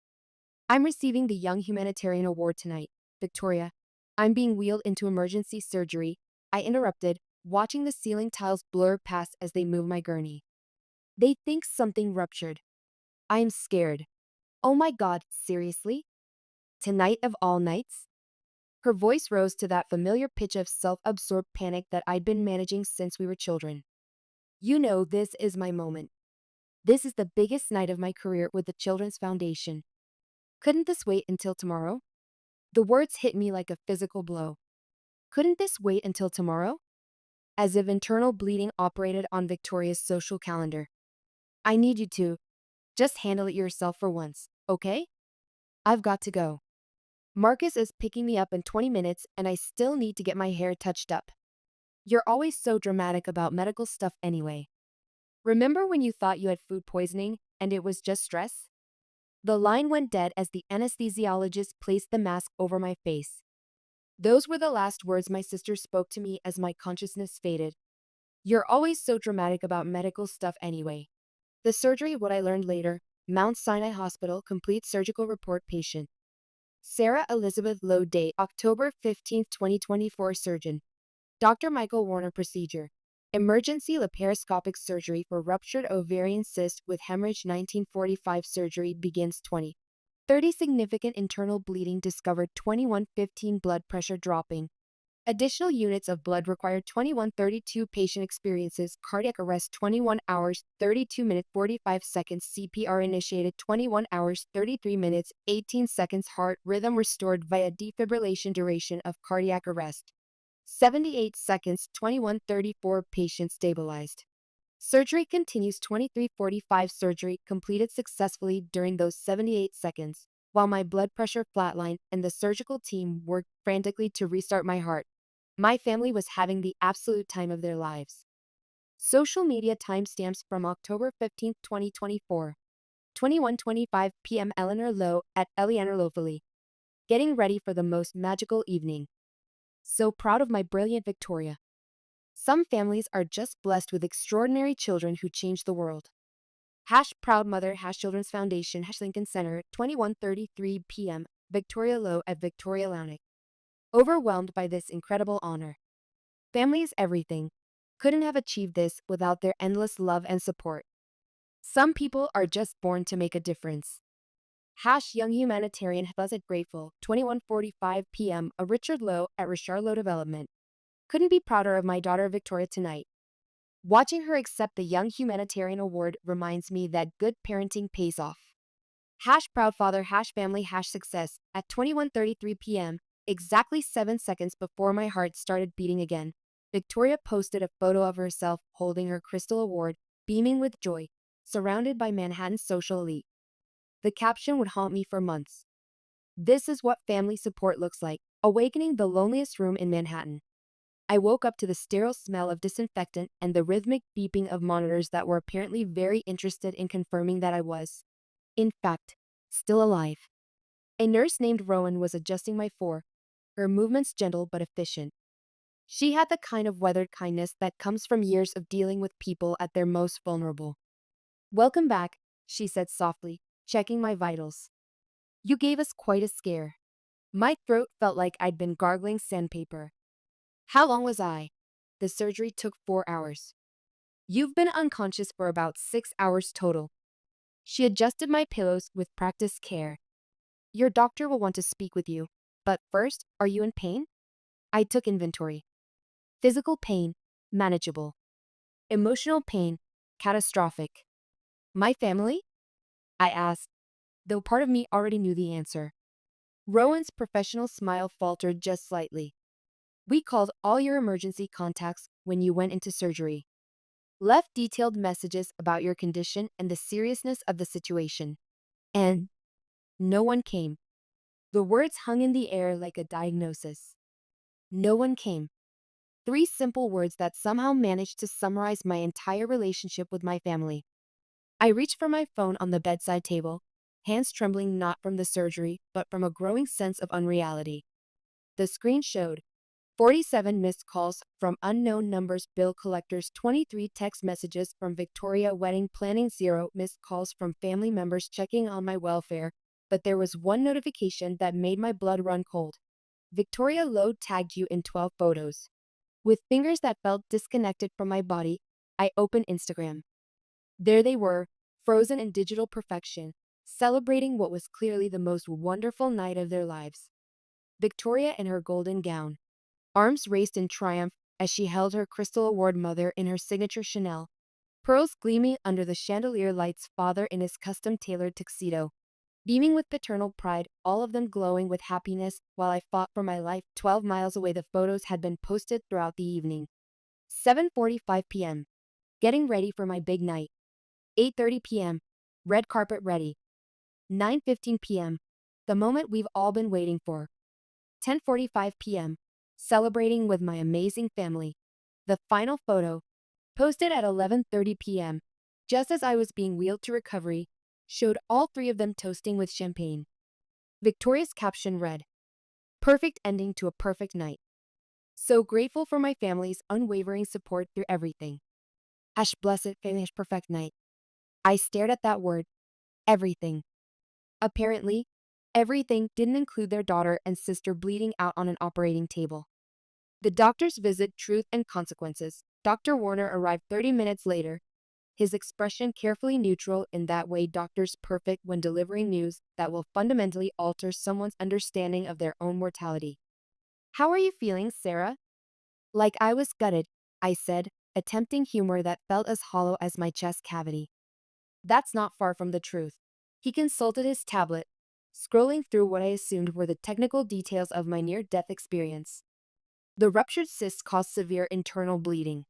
I'm receiving the Young Humanitarian Award tonight, Victoria. I'm being wheeled into emergency surgery," I interrupted, watching the ceiling tiles blur past as they move my gurney. "They think something ruptured. I am scared. Oh my God, seriously? Tonight of all nights?" Her voice rose to that familiar pitch of self-absorbed panic that I'd been managing since we were children. "You know this is my moment. This is the biggest night of my career with the Children's Foundation. Couldn't this wait until tomorrow?" The words hit me like a physical blow. Couldn't this wait until tomorrow? As if internal bleeding operated on Victoria's social calendar. "I need you to just handle it yourself for once, okay? I've got to go. Marcus is picking me up in 20 minutes and I still need to get my hair touched up. You're always so dramatic about medical stuff anyway. Remember when you thought you had food poisoning and it was just stress?" The line went dead as the anesthesiologist placed the mask over my face. Those were the last words my sister spoke to me as my consciousness faded. "You're always so dramatic about medical stuff anyway." The surgery, what I learned later. Mount Sinai Hospital, complete surgical report patient. Sarah Elizabeth Lowe, date October 15, 2024, surgeon. Dr. Michael Warner, procedure. Emergency laparoscopic surgery for ruptured ovarian cyst with hemorrhage, 1945, surgery begins 20:30, significant internal bleeding discovered, 21:15, blood pressure dropping. Additional units of blood required, 21:32, patient experiences cardiac arrest, 21 hours 32 minutes 45 seconds, CPR initiated, 21 hours 33 minutes 18 seconds, heart rhythm restored via defibrillation, duration of cardiac arrest 78 seconds, 21:34, patient stabilized. Surgery continues, 23:45, surgery completed successfully during those 78 seconds, while my blood pressure flatlined and the surgical team worked frantically to restart my heart. My family was having the absolute time of their lives. Social media timestamps from October 15, 2024. 21:25 p.m. Eleanor Lowe at Eleanor Locally. Getting ready for the most magical evening. So proud of my brilliant Victoria. Some families are just blessed with extraordinary children who change the world. Proud mother, Children's Foundation, Lincoln Center, 21:33 p.m. Victoria Lowe at Victoria Launick. Overwhelmed by this incredible honor. Family is everything. Couldn't have achieved this without their endless love and support. Some people are just born to make a difference. Young Humanitarian, Pleasant Grateful, 21:45 p.m. A Richard Lowe at Richard Lowe Development. Couldn't be prouder of my daughter Victoria tonight. Watching her accept the Young Humanitarian Award reminds me that good parenting pays off. Proud father, family, success. At 21:33 p.m., exactly 7 seconds before my heart started beating again, Victoria posted a photo of herself holding her Crystal Award, beaming with joy, surrounded by Manhattan's social elite. The caption would haunt me for months. This is what family support looks like, awakening the loneliest room in Manhattan. I woke up to the sterile smell of disinfectant and the rhythmic beeping of monitors that were apparently very interested in confirming that I was, in fact, still alive. A nurse named Rowan was adjusting my her movements gentle but efficient. She had the kind of weathered kindness that comes from years of dealing with people at their most vulnerable. Welcome back, she said softly, checking my vitals. You gave us quite a scare. My throat felt like I'd been gargling sandpaper. How long was I? The surgery took 4 hours. You've been unconscious for about 6 hours total. She adjusted my pillows with practiced care. Your doctor will want to speak with you. But first, are you in pain? I took inventory. Physical pain, manageable. Emotional pain, catastrophic. My family? I asked, though part of me already knew the answer. Rowan's professional smile faltered just slightly. We called all your emergency contacts when you went into surgery. Left detailed messages about your condition and the seriousness of the situation. And no one came. The words hung in the air like a diagnosis. No one came. 3 simple words that somehow managed to summarize my entire relationship with my family. I reached for my phone on the bedside table, hands trembling not from the surgery, but from a growing sense of unreality. The screen showed 47 missed calls from unknown numbers, bill collectors, 23 text messages from Victoria, wedding planning, 0 missed calls from family members checking on my welfare, but there was one notification that made my blood run cold. Victoria Lowe tagged you in 12 photos. With fingers that felt disconnected from my body, I opened Instagram. There they were, frozen in digital perfection, celebrating what was clearly the most wonderful night of their lives. Victoria in her golden gown, arms raised in triumph as she held her Crystal Award, mother in her signature Chanel, pearls gleaming under the chandelier lights, father in his custom-tailored tuxedo, beaming with paternal pride, all of them glowing with happiness while I fought for my life. 12 miles away, the photos had been posted throughout the evening. 7:45 p.m. Getting ready for my big night. 8:30 p.m. Red carpet ready. 9:15 p.m. The moment we've all been waiting for. 10:45 p.m. Celebrating with my amazing family. The final photo, posted at 11:30 p.m., just as I was being wheeled to recovery, showed all 3 of them toasting with champagne. Victoria's caption read, "Perfect ending to a perfect night. So grateful for my family's unwavering support through everything. Blessed, perfect night." I stared at that word, everything. Apparently, everything didn't include their daughter and sister bleeding out on an operating table. The doctor's visit, truth and consequences. Dr. Warner arrived 30 minutes later, his expression carefully neutral in that way doctors perfect when delivering news that will fundamentally alter someone's understanding of their own mortality. How are you feeling, Sarah? Like I was gutted, I said, attempting humor that felt as hollow as my chest cavity. That's not far from the truth. He consulted his tablet, scrolling through what I assumed were the technical details of my near-death experience. The ruptured cyst caused severe internal bleeding.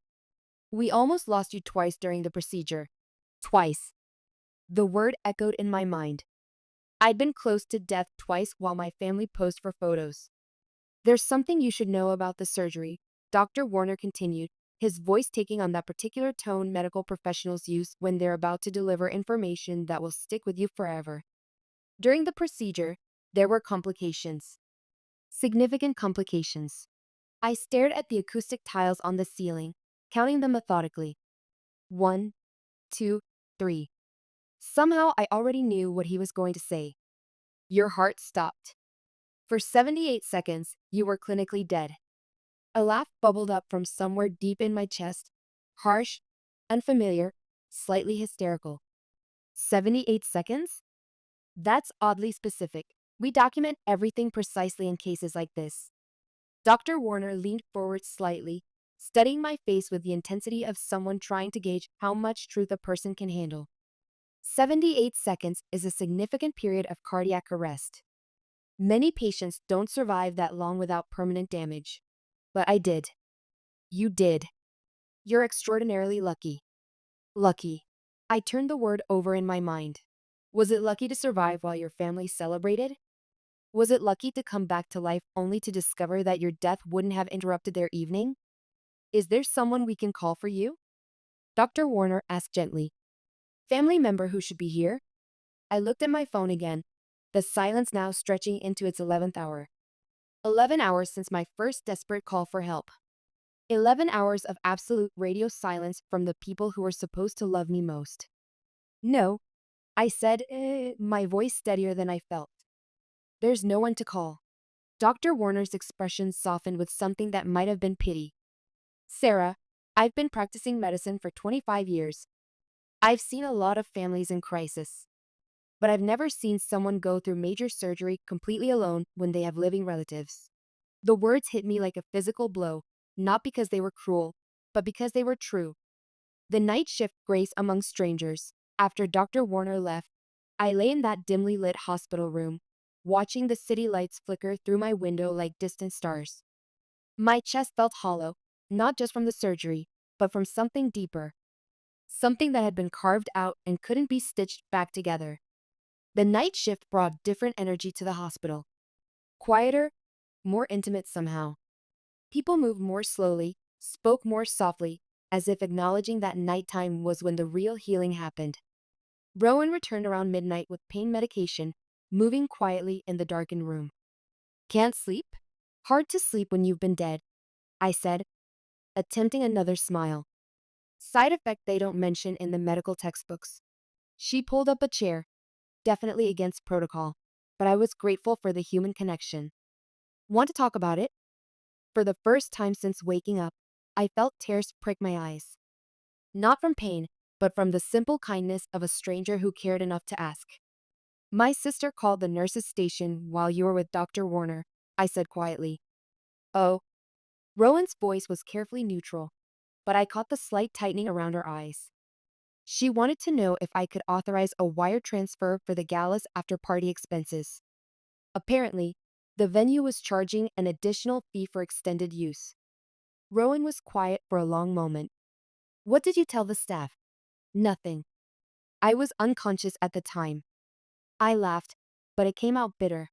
We almost lost you twice during the procedure. Twice. The word echoed in my mind. I'd been close to death twice while my family posed for photos. There's something you should know about the surgery, Dr. Warner continued, his voice taking on that particular tone medical professionals use when they're about to deliver information that will stick with you forever. During the procedure, there were complications. Significant complications. I stared at the acoustic tiles on the ceiling, counting them methodically. 1, 2, 3. Somehow I already knew what he was going to say. Your heart stopped. For 78 seconds, you were clinically dead. A laugh bubbled up from somewhere deep in my chest, harsh, unfamiliar, slightly hysterical. 78 seconds? That's oddly specific. We document everything precisely in cases like this. Dr. Warner leaned forward slightly, studying my face with the intensity of someone trying to gauge how much truth a person can handle. 78 seconds is a significant period of cardiac arrest. Many patients don't survive that long without permanent damage. But I did. You did. You're extraordinarily lucky. Lucky. I turned the word over in my mind. Was it lucky to survive while your family celebrated? Was it lucky to come back to life only to discover that your death wouldn't have interrupted their evening? Is there someone we can call for you? Dr. Warner asked gently. Family member who should be here? I looked at my phone again, the silence now stretching into its 11th hour. 11 hours since my first desperate call for help. 11 hours of absolute radio silence from the people who were supposed to love me most. No, I said, my voice steadier than I felt. There's no one to call. Dr. Warner's expression softened with something that might have been pity. Sarah, I've been practicing medicine for 25 years. I've seen a lot of families in crisis. But I've never seen someone go through major surgery completely alone when they have living relatives. The words hit me like a physical blow, not because they were cruel, but because they were true. The night shift grace among strangers. After Dr. Warner left, I lay in that dimly lit hospital room, watching the city lights flicker through my window like distant stars. My chest felt hollow, not just from the surgery, but from something deeper. Something that had been carved out and couldn't be stitched back together. The night shift brought different energy to the hospital. Quieter, more intimate somehow. People moved more slowly, spoke more softly, as if acknowledging that nighttime was when the real healing happened. Rowan returned around midnight with pain medication, moving quietly in the darkened room. Can't sleep? Hard to sleep when you've been dead, I said, attempting another smile. Side effect they don't mention in the medical textbooks. She pulled up a chair, definitely against protocol, but I was grateful for the human connection. Want to talk about it? For the first time since waking up, I felt tears prick my eyes. Not from pain, but from the simple kindness of a stranger who cared enough to ask. My sister called the nurse's station while you were with Dr. Warner, I said quietly. Oh. Rowan's voice was carefully neutral, but I caught the slight tightening around her eyes. She wanted to know if I could authorize a wire transfer for the gala's after-party expenses. Apparently, the venue was charging an additional fee for extended use. Rowan was quiet for a long moment. What did you tell the staff? Nothing. I was unconscious at the time. I laughed, but it came out bitter.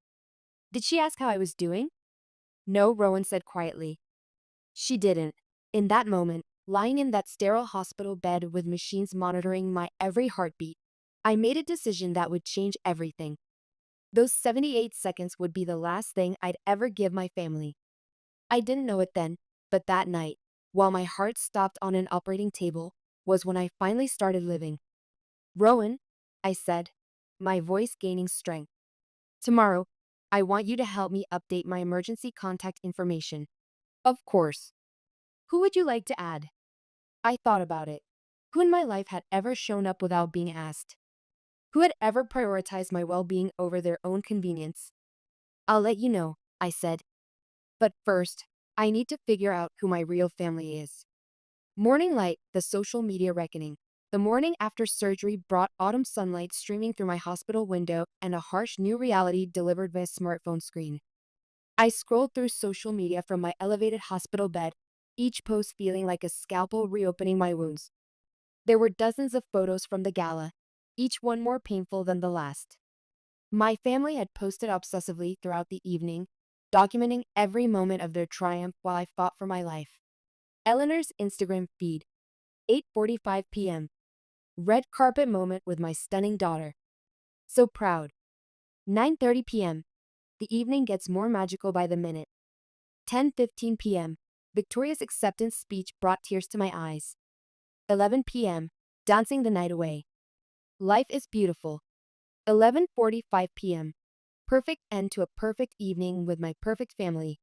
Did she ask how I was doing? No, Rowan said quietly. She didn't. In that moment, lying in that sterile hospital bed with machines monitoring my every heartbeat, I made a decision that would change everything. Those 78 seconds would be the last thing I'd ever give my family. I didn't know it then, but that night, while my heart stopped on an operating table, was when I finally started living. Rowan, I said, my voice gaining strength. Tomorrow, I want you to help me update my emergency contact information. Of course. Who would you like to add? I thought about it. Who in my life had ever shown up without being asked? Who had ever prioritized my well-being over their own convenience? I'll let you know, I said. But first, I need to figure out who my real family is. Morning light, the social media reckoning. The morning after surgery brought autumn sunlight streaming through my hospital window and a harsh new reality delivered by a smartphone screen. I scrolled through social media from my elevated hospital bed, each post feeling like a scalpel reopening my wounds. There were dozens of photos from the gala, each one more painful than the last. My family had posted obsessively throughout the evening, documenting every moment of their triumph while I fought for my life. Eleanor's Instagram feed, 8:45 p.m. Red carpet moment with my stunning daughter. So proud. 9:30 p.m. The evening gets more magical by the minute. 10:15 p.m. Victoria's acceptance speech brought tears to my eyes. 11 p.m. Dancing the night away. Life is beautiful. 11:45 p.m. Perfect end to a perfect evening with my perfect family.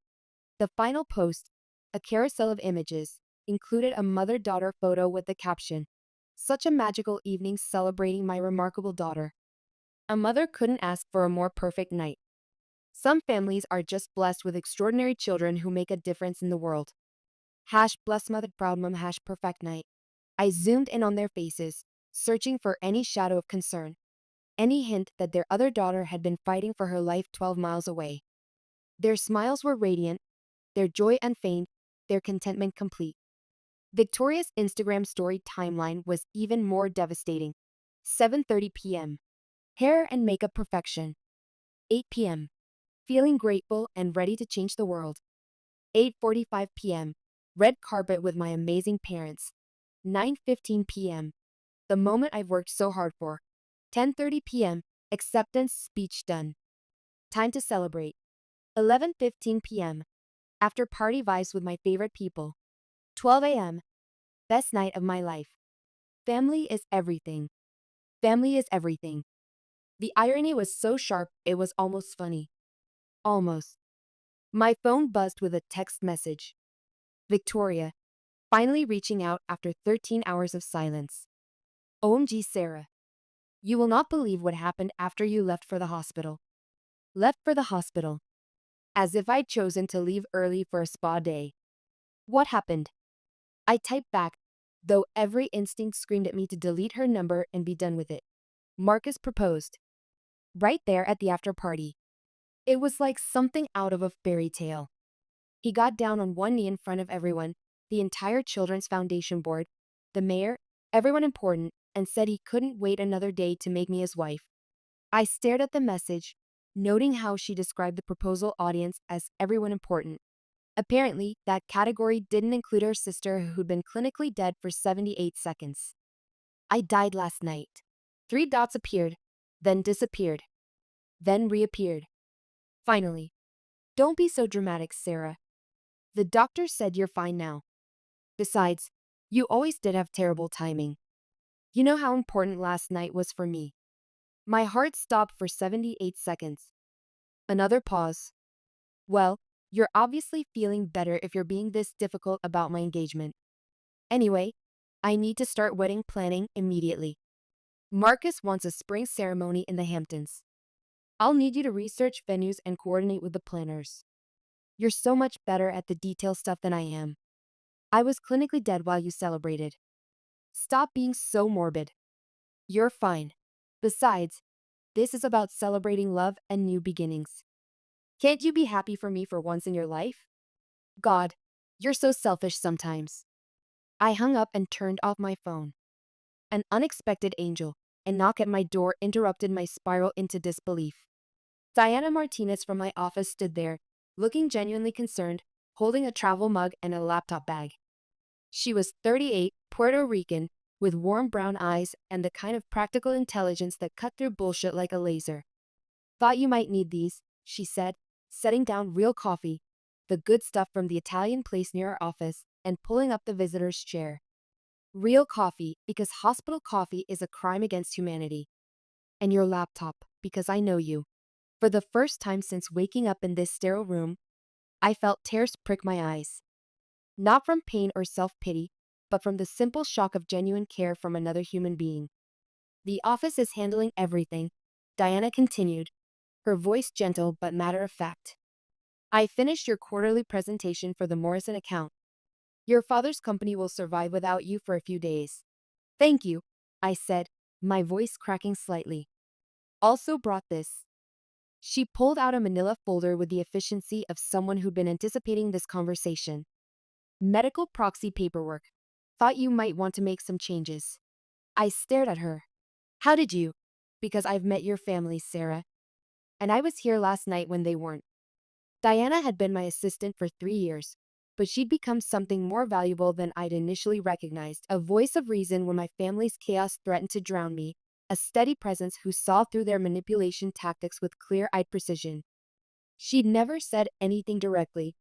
The final post, a carousel of images, included a mother-daughter photo with the caption, "Such a magical evening celebrating my remarkable daughter." A mother couldn't ask for a more perfect night. Some families are just blessed with extraordinary children who make a difference in the world. Bless mother proud mom perfect night. I zoomed in on their faces, searching for any shadow of concern, any hint that their other daughter had been fighting for her life 12 miles away. Their smiles were radiant, their joy unfeigned, their contentment complete. Victoria's Instagram story timeline was even more devastating. 7:30 p.m. Hair and makeup perfection. 8 p.m. Feeling grateful and ready to change the world. 8:45 p.m. Red carpet with my amazing parents. 9:15 p.m. The moment I've worked so hard for. 10:30 p.m. Acceptance speech done. Time to celebrate. 11:15 p.m. After party vibes with my favorite people. 12 a.m. Best night of my life. Family is everything. Family is everything. The irony was so sharp it was almost funny. Almost. My phone buzzed with a text message. Victoria, finally reaching out after 13 hours of silence. OMG Sarah. You will not believe what happened after you left for the hospital. Left for the hospital. As if I'd chosen to leave early for a spa day. What happened? I typed back, though every instinct screamed at me to delete her number and be done with it. Marcus proposed. Right there at the after party. It was like something out of a fairy tale. He got down on one knee in front of everyone, the entire Children's Foundation board, the mayor, everyone important, and said he couldn't wait another day to make me his wife. I stared at the message, noting how she described the proposal audience as everyone important. Apparently, that category didn't include her sister who'd been clinically dead for 78 seconds. I died last night. 3 dots appeared, then disappeared, then reappeared. Finally. Don't be so dramatic, Sarah. The doctor said you're fine now. Besides, you always did have terrible timing. You know how important last night was for me. My heart stopped for 78 seconds. Another pause. Well, you're obviously feeling better if you're being this difficult about my engagement. Anyway, I need to start wedding planning immediately. Marcus wants a spring ceremony in the Hamptons. I'll need you to research venues and coordinate with the planners. You're so much better at the detail stuff than I am. I was clinically dead while you celebrated. Stop being so morbid. You're fine. Besides, this is about celebrating love and new beginnings. Can't you be happy for me for once in your life? God, you're so selfish sometimes. I hung up and turned off my phone. An unexpected angel, a knock at my door interrupted my spiral into disbelief. Diana Martinez from my office stood there, looking genuinely concerned, holding a travel mug and a laptop bag. She was 38, Puerto Rican, with warm brown eyes and the kind of practical intelligence that cut through bullshit like a laser. Thought you might need these, she said, setting down real coffee, the good stuff from the Italian place near our office, and pulling up the visitor's chair. Real coffee, because hospital coffee is a crime against humanity. And your laptop, because I know you. For the first time since waking up in this sterile room, I felt tears prick my eyes. Not from pain or self-pity, but from the simple shock of genuine care from another human being. The office is handling everything, Diana continued, her voice gentle but matter of fact. I finished your quarterly presentation for the Morrison account. Your father's company will survive without you for a few days. Thank you, I said, my voice cracking slightly. Also brought this. She pulled out a manila folder with the efficiency of someone who'd been anticipating this conversation. Medical proxy paperwork. Thought you might want to make some changes. I stared at her. How did you? Because I've met your family, Sarah. And I was here last night when they weren't. Diana had been my assistant for 3 years, but she'd become something more valuable than I'd initially recognized. A voice of reason when my family's chaos threatened to drown me, a steady presence who saw through their manipulation tactics with clear-eyed precision. She'd never said anything directly,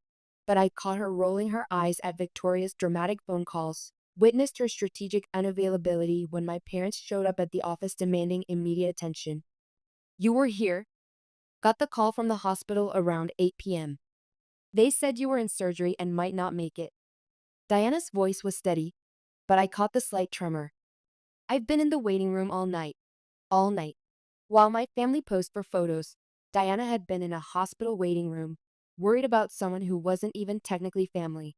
but I caught her rolling her eyes at Victoria's dramatic phone calls, witnessed her strategic unavailability when my parents showed up at the office demanding immediate attention. You were here. Got the call from the hospital around 8 p.m. They said you were in surgery and might not make it. Diana's voice was steady, but I caught the slight tremor. I've been in the waiting room all night. All night. While my family posed for photos, Diana had been in a hospital waiting room, worried about someone who wasn't even technically family.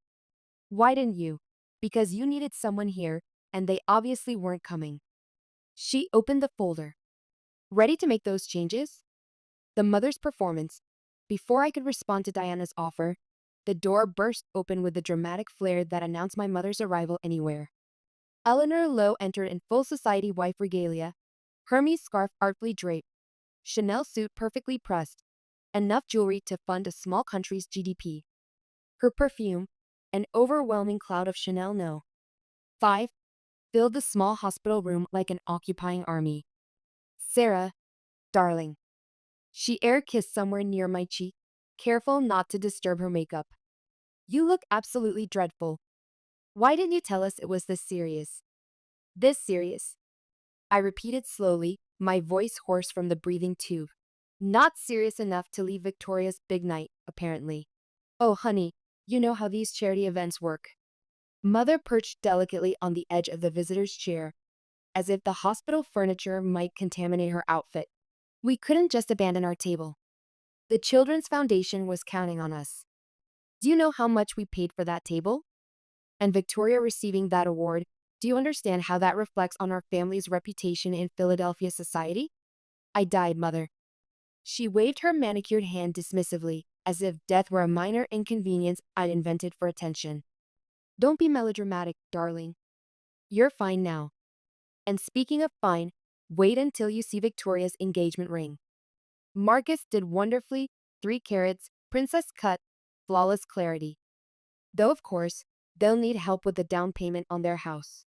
Why didn't you? Because you needed someone here, and they obviously weren't coming. She opened the folder. Ready to make those changes? The mother's performance. Before I could respond to Diana's offer, the door burst open with the dramatic flare that announced my mother's arrival anywhere. Eleanor Lowe entered in full society wife regalia, Hermes scarf artfully draped, Chanel suit perfectly pressed, enough jewelry to fund a small country's GDP. Her perfume, an overwhelming cloud of Chanel No. 5, filled the small hospital room like an occupying army. Sarah, darling. She air-kissed somewhere near my cheek, careful not to disturb her makeup. You look absolutely dreadful. Why didn't you tell us it was this serious? This serious. I repeated slowly, my voice hoarse from the breathing tube. Not serious enough to leave Victoria's big night, apparently. Oh, honey, you know how these charity events work. Mother perched delicately on the edge of the visitor's chair, as if the hospital furniture might contaminate her outfit. We couldn't just abandon our table. The Children's Foundation was counting on us. Do you know how much we paid for that table? And Victoria receiving that award, do you understand how that reflects on our family's reputation in Philadelphia society? I died, Mother. She waved her manicured hand dismissively, as if death were a minor inconvenience I'd invented for attention. Don't be melodramatic, darling. You're fine now. And speaking of fine, wait until you see Victoria's engagement ring. Marcus did wonderfully, 3 carats, princess cut, flawless clarity. Though of course, they'll need help with the down payment on their house.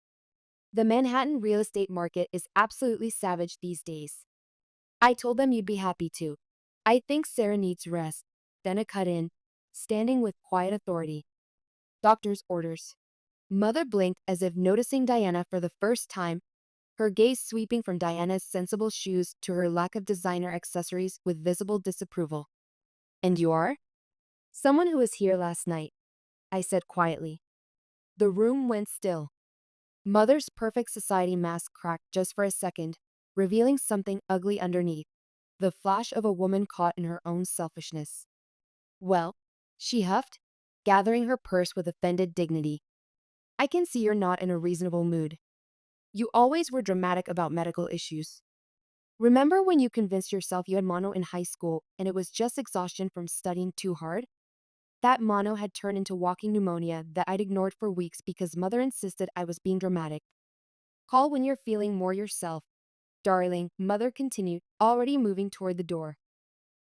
The Manhattan real estate market is absolutely savage these days. I told them you'd be happy to. I think Sarah needs rest. Then cut in, standing with quiet authority. Doctor's orders. Mother blinked as if noticing Diana for the first time, her gaze sweeping from Diana's sensible shoes to her lack of designer accessories with visible disapproval. And you are? Someone who was here last night, I said quietly. The room went still. Mother's perfect society mask cracked just for a second, revealing something ugly underneath, the flash of a woman caught in her own selfishness. Well, she huffed, gathering her purse with offended dignity. I can see you're not in a reasonable mood. You always were dramatic about medical issues. Remember when you convinced yourself you had mono in high school and it was just exhaustion from studying too hard? That mono had turned into walking pneumonia that I'd ignored for weeks because Mother insisted I was being dramatic. Call when you're feeling more yourself. Darling, Mother continued, already moving toward the door.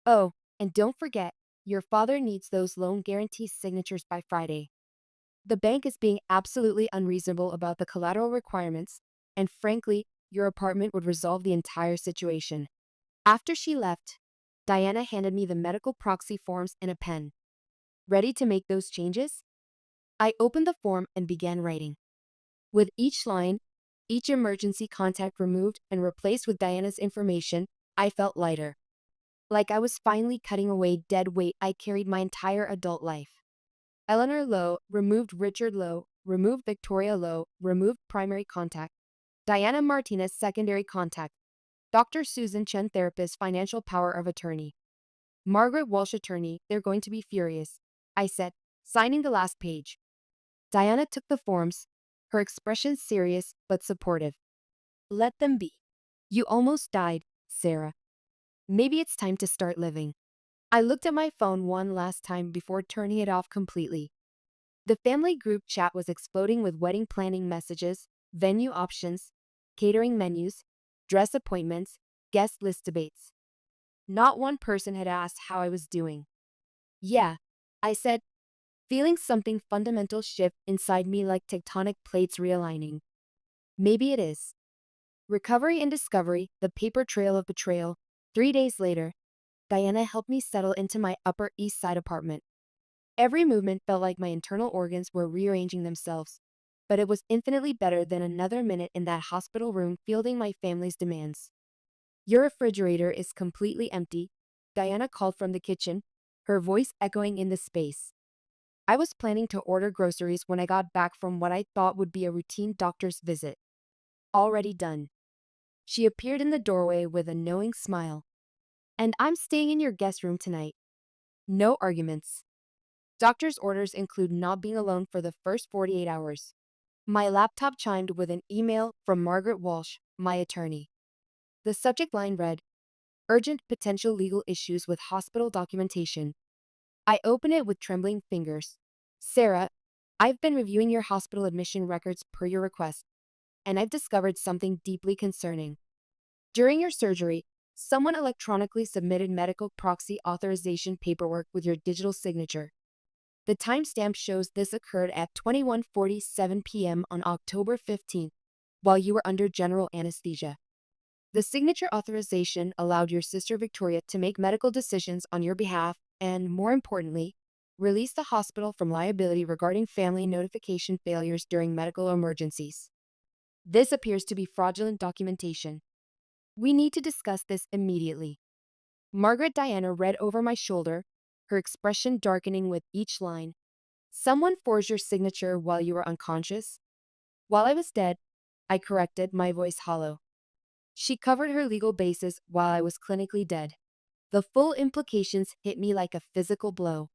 Oh, and don't forget, your father needs those loan guarantee signatures by Friday. The bank is being absolutely unreasonable about the collateral requirements, and frankly, your apartment would resolve the entire situation. After she left, Diana handed me the medical proxy forms and a pen. Ready to make those changes? I opened the form and began writing. With each line, each emergency contact removed and replaced with Diana's information, I felt lighter. Like I was finally cutting away dead weight I carried my entire adult life. Eleanor Lowe removed Richard Lowe, removed Victoria Lowe, removed primary contact. Diana Martinez secondary contact. Dr. Susan Chen therapist financial power of attorney. Margaret Walsh attorney, they're going to be furious, I said, signing the last page. Diana took the forms, her expression serious but supportive. Let them be. You almost died, Sarah. Maybe it's time to start living. I looked at my phone one last time before turning it off completely. The family group chat was exploding with wedding planning messages, venue options, catering menus, dress appointments, guest list debates. Not one person had asked how I was doing. Yeah, I said, feeling something fundamental shift inside me like tectonic plates realigning. Maybe it is. Recovery and discovery, the paper trail of betrayal. 3 days later, Diana helped me settle into my Upper East Side apartment. Every movement felt like my internal organs were rearranging themselves, but it was infinitely better than another minute in that hospital room fielding my family's demands. Your refrigerator is completely empty, Diana called from the kitchen, her voice echoing in the space. I was planning to order groceries when I got back from what I thought would be a routine doctor's visit. Already done. She appeared in the doorway with a knowing smile. And I'm staying in your guest room tonight. No arguments. Doctor's orders include not being alone for the first 48 hours. My laptop chimed with an email from Margaret Walsh, my attorney. The subject line read, Urgent potential legal issues with hospital documentation. I opened it with trembling fingers. Sarah, I've been reviewing your hospital admission records per your request, and I've discovered something deeply concerning. During your surgery, someone electronically submitted medical proxy authorization paperwork with your digital signature. The timestamp shows this occurred at 21:47 p.m. on October 15th, while you were under general anesthesia. The signature authorization allowed your sister Victoria to make medical decisions on your behalf and, more importantly, release the hospital from liability regarding family notification failures during medical emergencies. This appears to be fraudulent documentation. We need to discuss this immediately. Margaret Diana read over my shoulder, her expression darkening with each line. Someone forged your signature while you were unconscious? While I was dead, I corrected, my voice hollow. She covered her legal bases while I was clinically dead. The full implications hit me like a physical blow.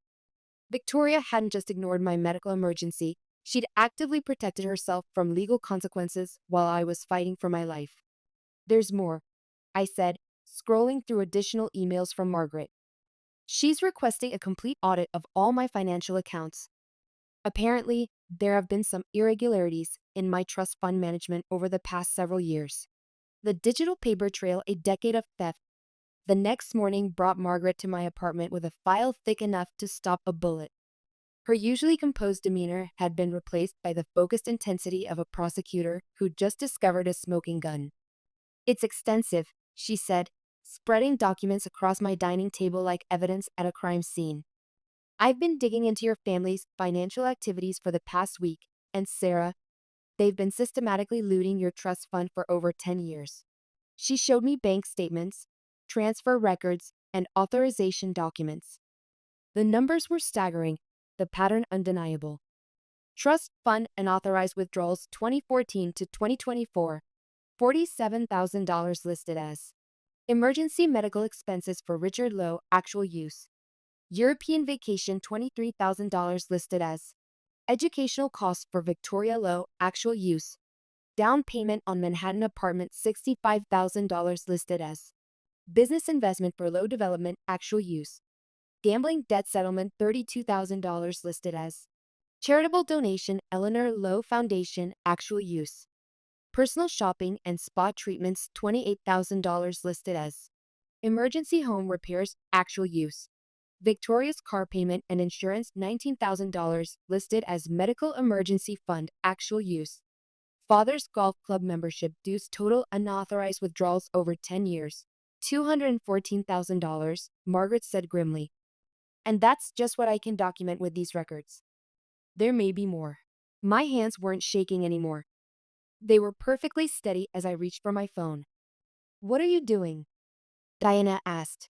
Victoria hadn't just ignored my medical emergency, she'd actively protected herself from legal consequences while I was fighting for my life. There's more, I said, scrolling through additional emails from Margaret. She's requesting a complete audit of all my financial accounts. Apparently, there have been some irregularities in my trust fund management over the past several years. The digital paper trail, a decade of theft, the next morning brought Margaret to my apartment with a file thick enough to stop a bullet. Her usually composed demeanor had been replaced by the focused intensity of a prosecutor who'd just discovered a smoking gun. It's extensive, she said, spreading documents across my dining table like evidence at a crime scene. I've been digging into your family's financial activities for the past week, and Sarah, they've been systematically looting your trust fund for over 10 years. She showed me bank statements, transfer records, and authorization documents. The numbers were staggering, the pattern undeniable. Trust fund unauthorized withdrawals 2014 to 2024, $47,000 listed as emergency medical expenses for Richard Lowe, actual use. European vacation $23,000 listed as educational costs for Victoria Lowe, actual use. Down payment on Manhattan apartment $65,000 listed as business investment for Lowe development, actual use. Gambling debt settlement $32,000 listed as charitable donation Eleanor Lowe Foundation, actual use. Personal shopping and spa treatments $28,000 listed as emergency home repairs, actual use. Victoria's car payment and insurance $19,000 listed as medical emergency fund, actual use. Father's golf club membership dues total unauthorized withdrawals over 10 years. $214,000, Margaret said grimly. And that's just what I can document with these records. There may be more. My hands weren't shaking anymore. They were perfectly steady as I reached for my phone. "What are you doing?" Diana asked.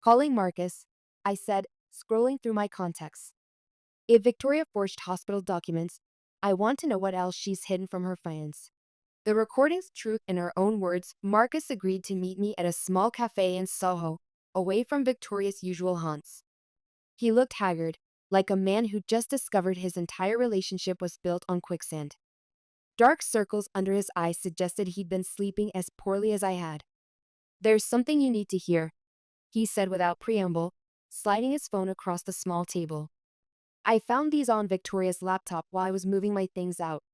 "Calling Marcus," I said, scrolling through my contacts. If Victoria forged hospital documents, I want to know what else she's hidden from her fans. The recording's truth in her own words, Marcus agreed to meet me at a small cafe in Soho, away from Victoria's usual haunts. He looked haggard, like a man who just discovered his entire relationship was built on quicksand. Dark circles under his eyes suggested he'd been sleeping as poorly as I had. "There's something you need to hear," he said without preamble, sliding his phone across the small table. "I found these on Victoria's laptop while I was moving my things out.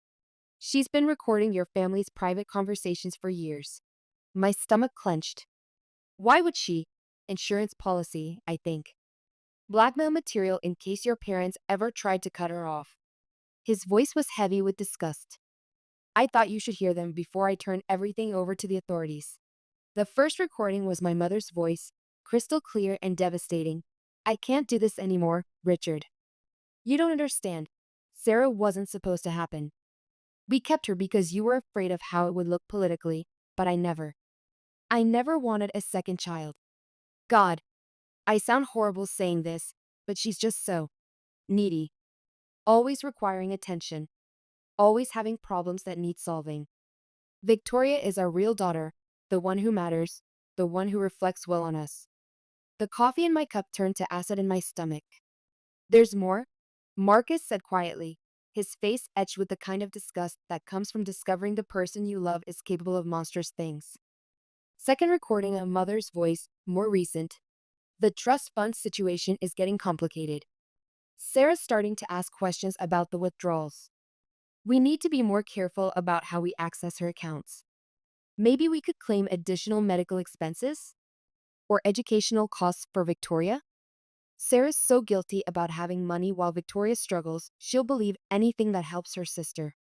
She's been recording your family's private conversations for years." My stomach clenched. Why would she? Insurance policy, I think. Blackmail material in case your parents ever tried to cut her off. His voice was heavy with disgust. "I thought you should hear them before I turned everything over to the authorities." The first recording was my mother's voice, crystal clear and devastating. "I can't do this anymore, Richard. You don't understand. Sarah wasn't supposed to happen. We kept her because you were afraid of how it would look politically, but I never wanted a second child. God, I sound horrible saying this, but she's just so needy, always requiring attention, always having problems that need solving. Victoria is our real daughter, the one who matters, the one who reflects well on us." The coffee in my cup turned to acid in my stomach. "There's more?" Marcus said quietly, his face etched with the kind of disgust that comes from discovering the person you love is capable of monstrous things. Second recording, a mother's voice, more recent. "The trust fund situation is getting complicated. Sarah's starting to ask questions about the withdrawals. We need to be more careful about how we access her accounts. Maybe we could claim additional medical expenses? Or educational costs for Victoria? Sarah's so guilty about having money while Victoria struggles, she'll believe anything that helps her sister."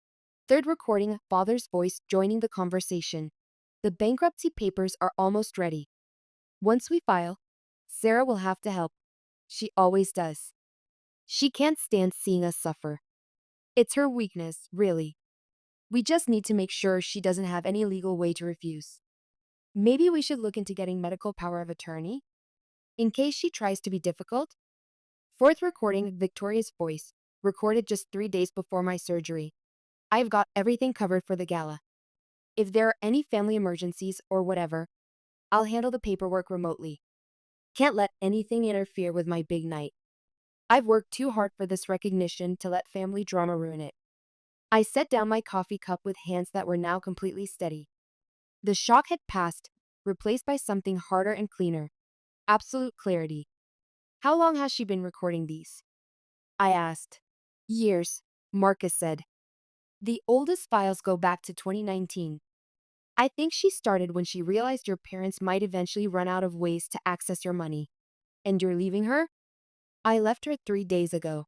Third recording, father's voice joining the conversation. "The bankruptcy papers are almost ready. Once we file, Sarah will have to help. She always does. She can't stand seeing us suffer. It's her weakness, really. We just need to make sure she doesn't have any legal way to refuse. Maybe we should look into getting medical power of attorney, in case she tries to be difficult." Fourth recording, Victoria's voice, recorded just 3 days before my surgery. "I've got everything covered for the gala. If there are any family emergencies or whatever, I'll handle the paperwork remotely. Can't let anything interfere with my big night. I've worked too hard for this recognition to let family drama ruin it." I set down my coffee cup with hands that were now completely steady. The shock had passed, replaced by something harder and cleaner. Absolute clarity. "How long has she been recording these?" I asked. "Years," Marcus said. "The oldest files go back to 2019. I think she started when she realized your parents might eventually run out of ways to access your money. And you're leaving her?" "I left her 3 days ago."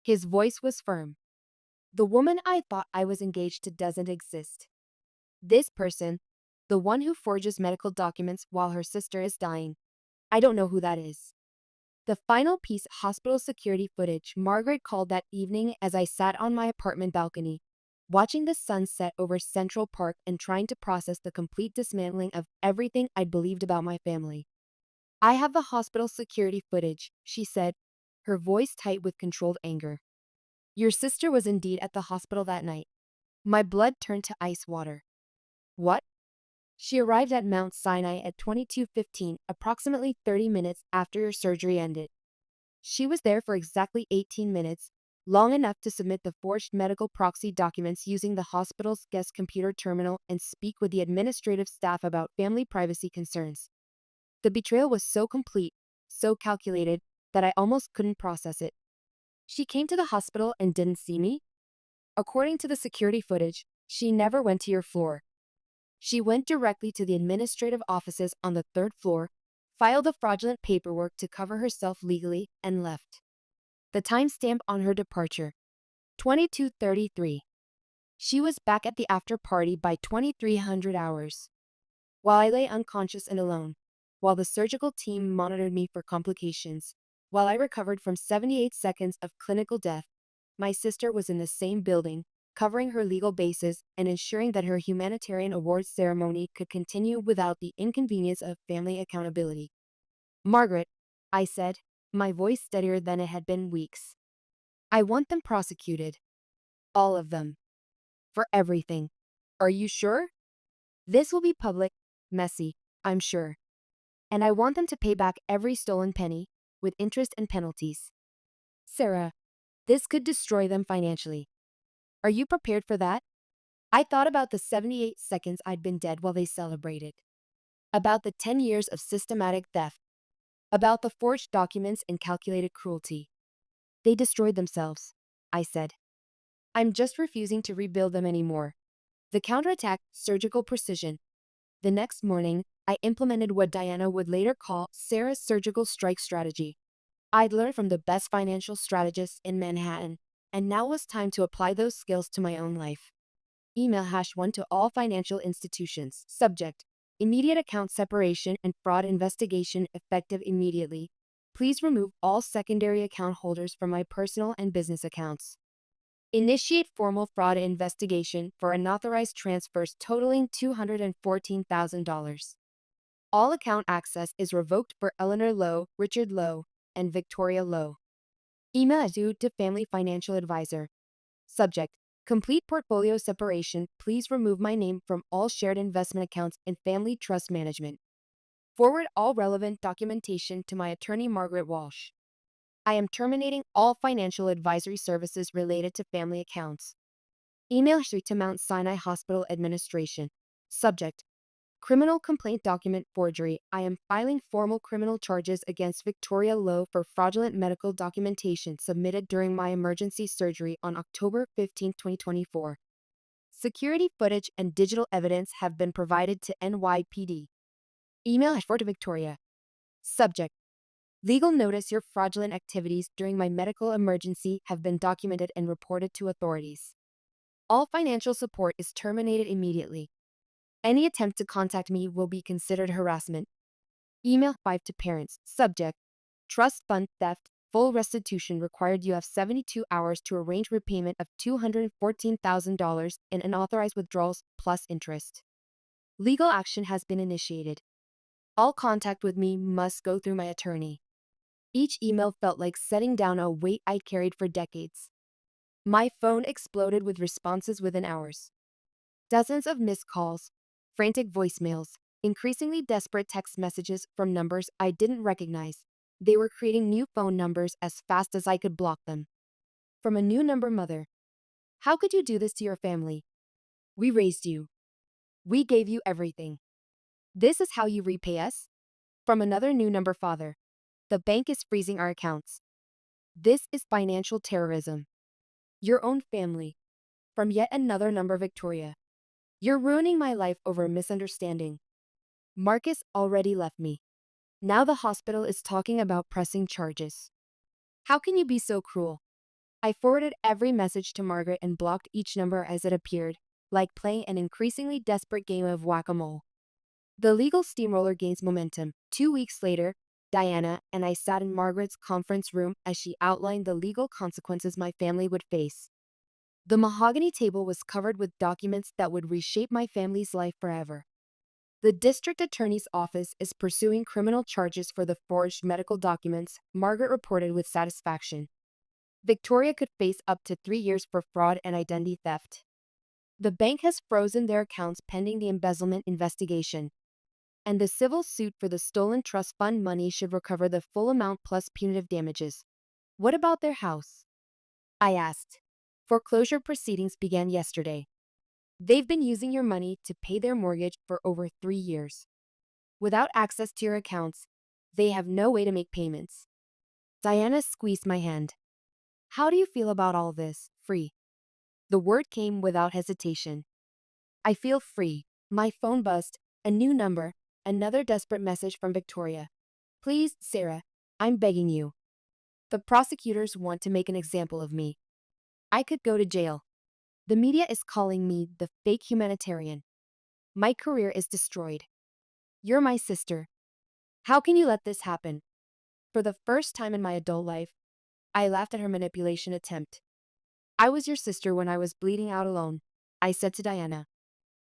His voice was firm. "The woman I thought I was engaged to doesn't exist. This person, the one who forges medical documents while her sister is dying, I don't know who that is." The final piece, hospital security footage, Margaret called that evening as I sat on my apartment balcony, watching the sun set over Central Park and trying to process the complete dismantling of everything I'd believed about my family. "I have the hospital security footage," she said, her voice tight with controlled anger. "Your sister was indeed at the hospital that night." My blood turned to ice water. "What?" "She arrived at Mount Sinai at 22:15, approximately 30 minutes after your surgery ended. She was there for exactly 18 minutes, long enough to submit the forged medical proxy documents using the hospital's guest computer terminal and speak with the administrative staff about family privacy concerns. The betrayal was so complete, so calculated, that I almost couldn't process it. She came to the hospital and didn't see me? According to the security footage, she never went to your floor. She went directly to the administrative offices on the third floor, filed the fraudulent paperwork to cover herself legally, and left. The timestamp on her departure, 22:33. She was back at the after party by 2300 hours. While I lay unconscious and alone, while the surgical team monitored me for complications, while I recovered from 78 seconds of clinical death, my sister was in the same building, covering her legal bases and ensuring that her humanitarian awards ceremony could continue without the inconvenience of family accountability. Margaret, I said, my voice steadier than it had been in weeks. I want them prosecuted. All of them. For everything. Are you sure? This will be public, messy, I'm sure. And I want them to pay back every stolen penny, with interest and penalties. Sarah, this could destroy them financially. Are you prepared for that? I thought about the 78 seconds I'd been dead while they celebrated. About the 10 years of systematic theft. About the forged documents and calculated cruelty. They destroyed themselves, I said. I'm just refusing to rebuild them anymore. The counterattack, surgical precision. The next morning, I implemented what Diana would later call Sarah's surgical strike strategy. I'd learned from the best financial strategists in Manhattan, and now was time to apply those skills to my own life. Email #1 to all financial institutions. Subject: immediate account separation and fraud investigation effective immediately. Please remove all secondary account holders from my personal and business accounts. Initiate formal fraud investigation for unauthorized transfers totaling $214,000. All account access is revoked for Eleanor Lowe, Richard Lowe, and Victoria Lowe. Email to Family Financial Advisor. Subject: complete portfolio separation. Please remove my name from all shared investment accounts in Family Trust Management. Forward all relevant documentation to my attorney Margaret Walsh. I am terminating all financial advisory services related to family accounts. Email to Mount Sinai Hospital Administration. Subject: criminal complaint document forgery. I am filing formal criminal charges against Victoria Lowe for fraudulent medical documentation submitted during my emergency surgery on October 15, 2024. Security footage and digital evidence have been provided to NYPD. Email to Victoria. Subject: legal notice. Your fraudulent activities during my medical emergency have been documented and reported to authorities. All financial support is terminated immediately. Any attempt to contact me will be considered harassment. Email 5 to parents. Subject: trust fund theft. Full restitution required. You have 72 hours to arrange repayment of $214,000 in unauthorized withdrawals plus interest. Legal action has been initiated. All contact with me must go through my attorney. Each email felt like setting down a weight I'd carried for decades. My phone exploded with responses within hours. Dozens of missed calls, frantic voicemails, increasingly desperate text messages from numbers I didn't recognize. They were creating new phone numbers as fast as I could block them. From a new number: mother. How could you do this to your family? We raised you. We gave you everything. This is how you repay us? From another new number: father. The bank is freezing our accounts. This is financial terrorism. Your own family. From yet another number: Victoria. You're ruining my life over a misunderstanding. Marcus already left me. Now the hospital is talking about pressing charges. How can you be so cruel? I forwarded every message to Margaret and blocked each number as it appeared, like playing an increasingly desperate game of whack-a-mole. The legal steamroller gains momentum. 2 weeks later, Diana and I sat in Margaret's conference room as she outlined the legal consequences my family would face. The mahogany table was covered with documents that would reshape my family's life forever. The district attorney's office is pursuing criminal charges for the forged medical documents, Margaret reported with satisfaction. Victoria could face up to 3 years for fraud and identity theft. The bank has frozen their accounts pending the embezzlement investigation. And the civil suit for the stolen trust fund money should recover the full amount plus punitive damages. What about their house? I asked. Foreclosure proceedings began yesterday. They've been using your money to pay their mortgage for over 3 years. Without access to your accounts, they have no way to make payments. Diana squeezed my hand. How do you feel about all this? Free. The word came without hesitation. I feel free. My phone buzzed. A new number. Another desperate message from Victoria. Please, Sarah, I'm begging you. The prosecutors want to make an example of me. I could go to jail. The media is calling me the fake humanitarian. My career is destroyed. You're my sister. How can you let this happen? For the first time in my adult life, I laughed at her manipulation attempt. I was your sister when I was bleeding out alone, I said to Diana.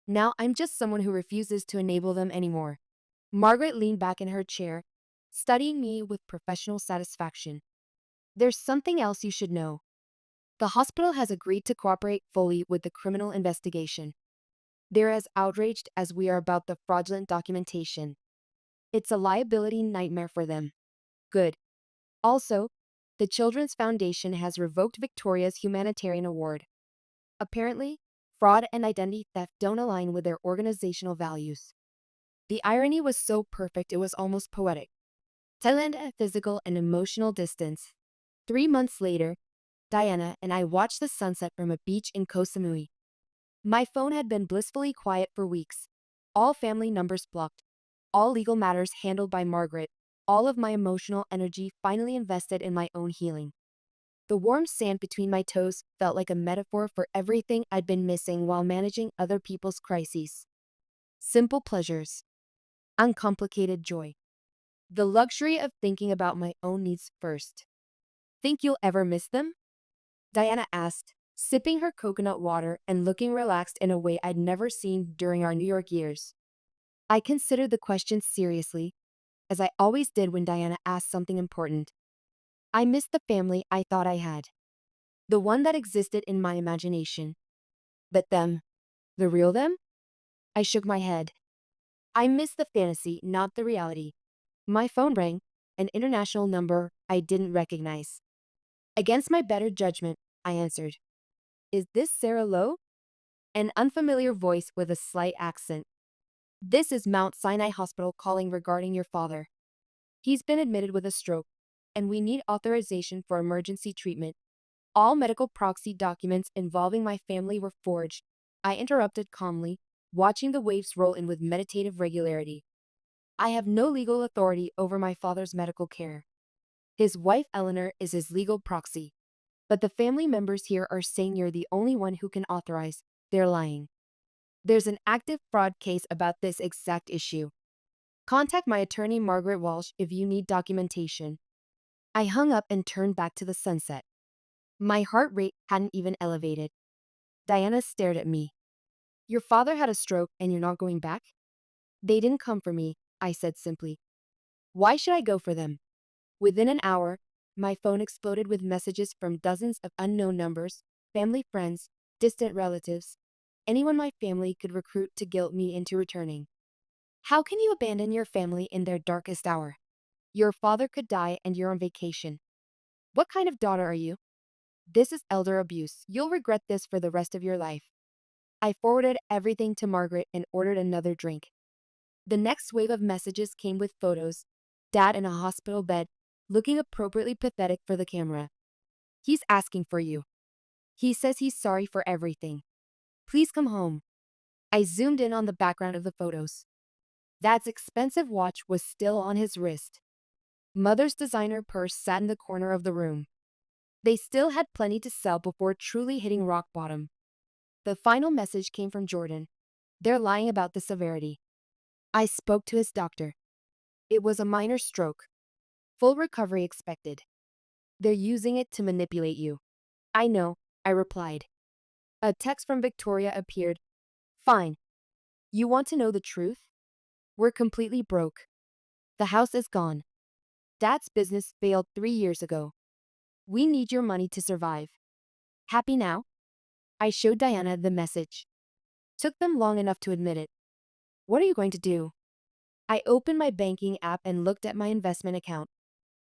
Now I'm just someone who refuses to enable them anymore. Margaret leaned back in her chair, studying me with professional satisfaction. There's something else you should know. The hospital has agreed to cooperate fully with the criminal investigation. They're as outraged as we are about the fraudulent documentation. It's a liability nightmare for them. Good. Also, the Children's Foundation has revoked Victoria's humanitarian award. Apparently, fraud and identity theft don't align with their organizational values. The irony was so perfect it was almost poetic. Thailand at physical and emotional distance. 3 months later, Diana and I watched the sunset from a beach in Koh Samui. My phone had been blissfully quiet for weeks. All family numbers blocked. All legal matters handled by Margaret. All of my emotional energy finally invested in my own healing. The warm sand between my toes felt like a metaphor for everything I'd been missing while managing other people's crises. Simple pleasures. Uncomplicated joy. The luxury of thinking about my own needs first. Think you'll ever miss them? Diana asked, sipping her coconut water and looking relaxed in a way I'd never seen during our New York years. I considered the question seriously, as I always did when Diana asked something important. I missed the family I thought I had, the one that existed in my imagination. But them, the real them? I shook my head. I missed the fantasy, not the reality. My phone rang, an international number I didn't recognize. Against my better judgment, I answered. Is this Sarah Lowe? An unfamiliar voice with a slight accent. This is Mount Sinai Hospital calling regarding your father. He's been admitted with a stroke, and we need authorization for emergency treatment. All medical proxy documents involving my family were forged. I interrupted calmly, watching the waves roll in with meditative regularity. I have no legal authority over my father's medical care. His wife Eleanor is his legal proxy. But the family members here are saying you're the only one who can authorize. They're lying. There's an active fraud case about this exact issue. Contact my attorney Margaret Walsh if you need documentation. I hung up and turned back to the sunset. My heart rate hadn't even elevated. Diana stared at me. Your father had a stroke and you're not going back? They didn't come for me, I said simply. Why should I go for them? Within an hour, my phone exploded with messages from dozens of unknown numbers, family friends, distant relatives, anyone my family could recruit to guilt me into returning. How can you abandon your family in their darkest hour? Your father could die and you're on vacation. What kind of daughter are you? This is elder abuse. You'll regret this for the rest of your life. I forwarded everything to Margaret and ordered another drink. The next wave of messages came with photos. Dad in a hospital bed, looking appropriately pathetic for the camera. He's asking for you. He says he's sorry for everything. Please come home. I zoomed in on the background of the photos. Dad's expensive watch was still on his wrist. Mother's designer purse sat in the corner of the room. They still had plenty to sell before truly hitting rock bottom. The final message came from Jordan. They're lying about the severity. I spoke to his doctor. It was a minor stroke. Full recovery expected. They're using it to manipulate you. I know, I replied. A text from Victoria appeared. Fine. You want to know the truth? We're completely broke. The house is gone. Dad's business failed 3 years ago. We need your money to survive. Happy now? I showed Diana the message. Took them long enough to admit it. What are you going to do? I opened my banking app and looked at my investment account.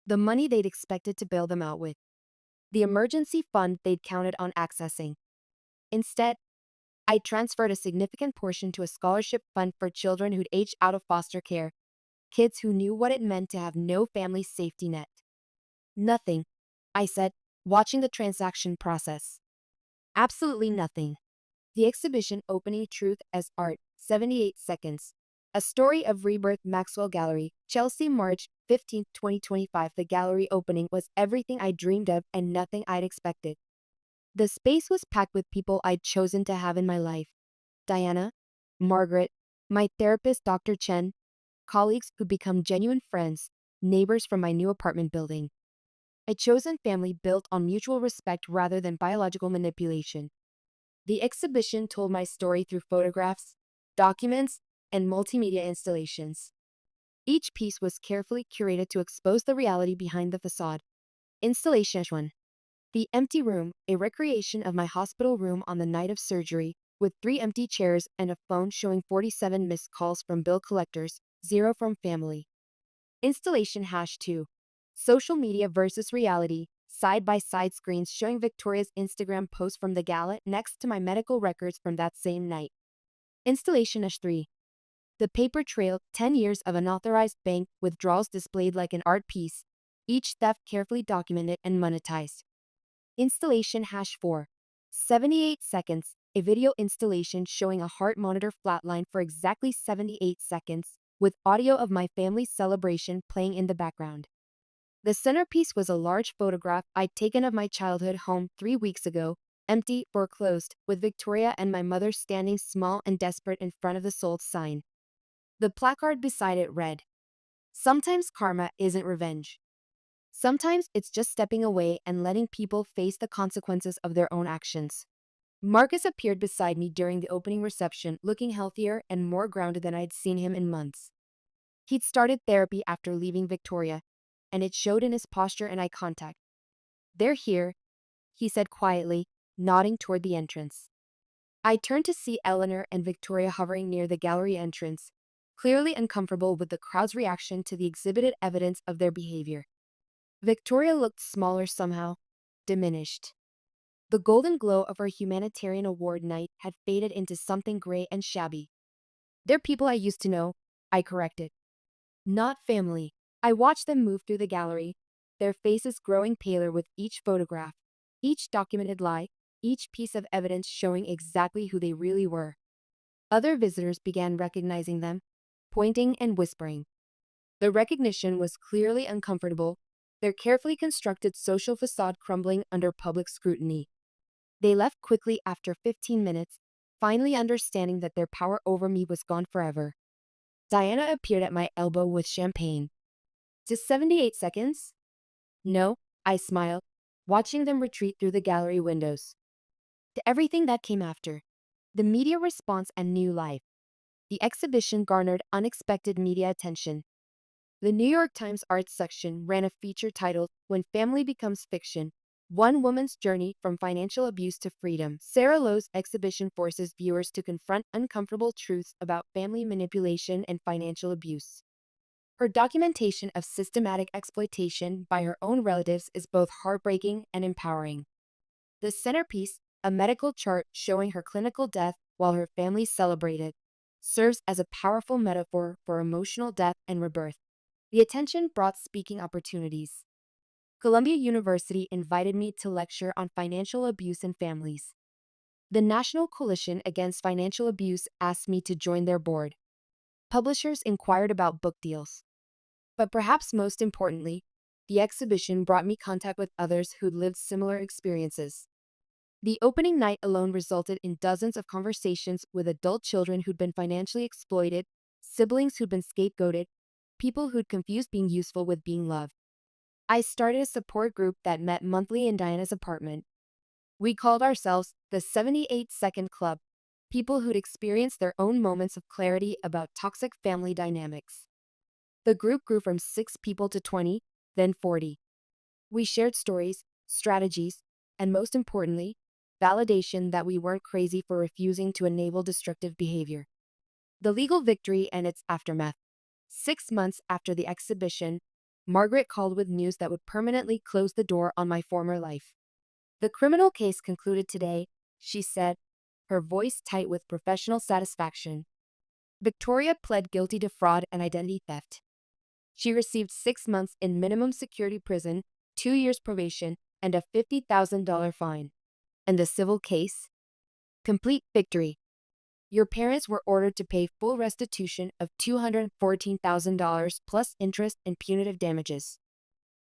The money they'd expected to bail them out with. The emergency fund they'd counted on accessing. Instead, I transferred a significant portion to a scholarship fund for children who'd aged out of foster care, kids who knew what it meant to have no family safety net. Nothing, I said, watching the transaction process. Absolutely nothing. The exhibition opening Truth as Art, 78 Seconds. A Story of Rebirth Maxwell Gallery, Chelsea, March 15, 2025. The gallery opening was everything I dreamed of and nothing I'd expected. The space was packed with people I'd chosen to have in my life. Diana, Margaret, my therapist Dr. Chen, colleagues who'd become genuine friends, neighbors from my new apartment building. a chosen family built on mutual respect rather than biological manipulation. The exhibition told my story through photographs, documents, and multimedia installations. Each piece was carefully curated to expose the reality behind the facade. Installation 1. The empty room, a recreation of my hospital room on the night of surgery, with 3 empty chairs and a phone showing 47 missed calls from bill collectors, 0 from family. Installation #2. Social media versus reality, side-by-side screens showing Victoria's Instagram post from the gala next to my medical records from that same night. Installation #3. The paper trail, 10 years of unauthorized bank withdrawals displayed like an art piece, each theft carefully documented and monetized. Installation #4. 78 seconds, a video installation showing a heart monitor flatline for exactly 78 seconds, with audio of my family's celebration playing in the background. The centerpiece was a large photograph I'd taken of my childhood home 3 weeks ago, empty, foreclosed, with Victoria and my mother standing small and desperate in front of the sold sign. The placard beside it read, "Sometimes karma isn't revenge. Sometimes it's just stepping away and letting people face the consequences of their own actions." Marcus appeared beside me during the opening reception, looking healthier and more grounded than I'd seen him in months. He'd started therapy after leaving Victoria, and it showed in his posture and eye contact. "They're here," he said quietly, nodding toward the entrance. I turned to see Eleanor and Victoria hovering near the gallery entrance, clearly uncomfortable with the crowd's reaction to the exhibited evidence of their behavior. Victoria looked smaller somehow, diminished. The golden glow of our humanitarian award night had faded into something gray and shabby. "They're people I used to know," I corrected. "Not family." I watched them move through the gallery, their faces growing paler with each photograph, each documented lie, each piece of evidence showing exactly who they really were. Other visitors began recognizing them, pointing and whispering. The recognition was clearly uncomfortable, their carefully constructed social facade crumbling under public scrutiny. They left quickly after 15 minutes, finally understanding that their power over me was gone forever. Diana appeared at my elbow with champagne. "Just 78 seconds? "No," I smiled, watching them retreat through the gallery windows. To everything that came after. The media response and new life. The exhibition garnered unexpected media attention. The New York Times Arts section ran a feature titled, "When Family Becomes Fiction, One Woman's Journey from Financial Abuse to Freedom." Sarah Lowe's exhibition forces viewers to confront uncomfortable truths about family manipulation and financial abuse. Her documentation of systematic exploitation by her own relatives is both heartbreaking and empowering. The centerpiece, a medical chart showing her clinical death while her family celebrated, serves as a powerful metaphor for emotional death and rebirth. The attention brought speaking opportunities. Columbia University invited me to lecture on financial abuse in families. The National Coalition Against Financial Abuse asked me to join their board. Publishers inquired about book deals. But perhaps most importantly, the exhibition brought me contact with others who'd lived similar experiences. The opening night alone resulted in dozens of conversations with adult children who'd been financially exploited, siblings who'd been scapegoated, people who'd confused being useful with being loved. I started a support group that met monthly in Diana's apartment. We called ourselves the 78-Second Club, people who'd experienced their own moments of clarity about toxic family dynamics. The group grew from 6 people to 20, then 40. We shared stories, strategies, and most importantly, validation that we weren't crazy for refusing to enable destructive behavior. The legal victory and its aftermath. 6 months after the exhibition, Margaret called with news that would permanently close the door on my former life. "The criminal case concluded today," she said, her voice tight with professional satisfaction. "Victoria pled guilty to fraud and identity theft. She received 6 months in minimum security prison, 2 years probation, and a $50,000 fine. And the civil case? Complete victory. Your parents were ordered to pay full restitution of $214,000 plus interest and punitive damages.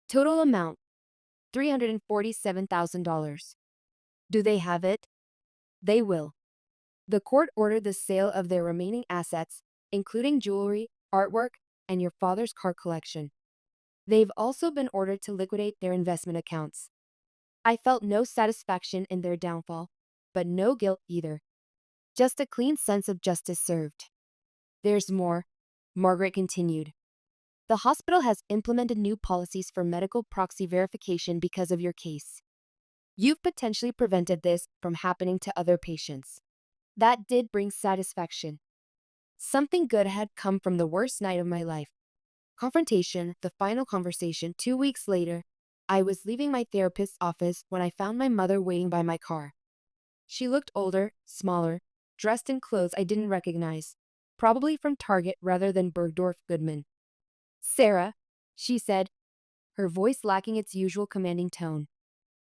Total amount, $347,000. Do they have it? They will." The court ordered the sale of their remaining assets, including jewelry, artwork, and your father's car collection. They've also been ordered to liquidate their investment accounts. I felt no satisfaction in their downfall, but no guilt either. Just a clean sense of justice served. There's more, Margaret continued. The hospital has implemented new policies for medical proxy verification because of your case. You've potentially prevented this from happening to other patients. That did bring satisfaction. Something good had come from the worst night of my life. Confrontation, the final conversation. 2 weeks later, I was leaving my therapist's office when I found my mother waiting by my car. She looked older, smaller, dressed in clothes I didn't recognize, probably from Target rather than Bergdorf Goodman. Sarah, she said, her voice lacking its usual commanding tone.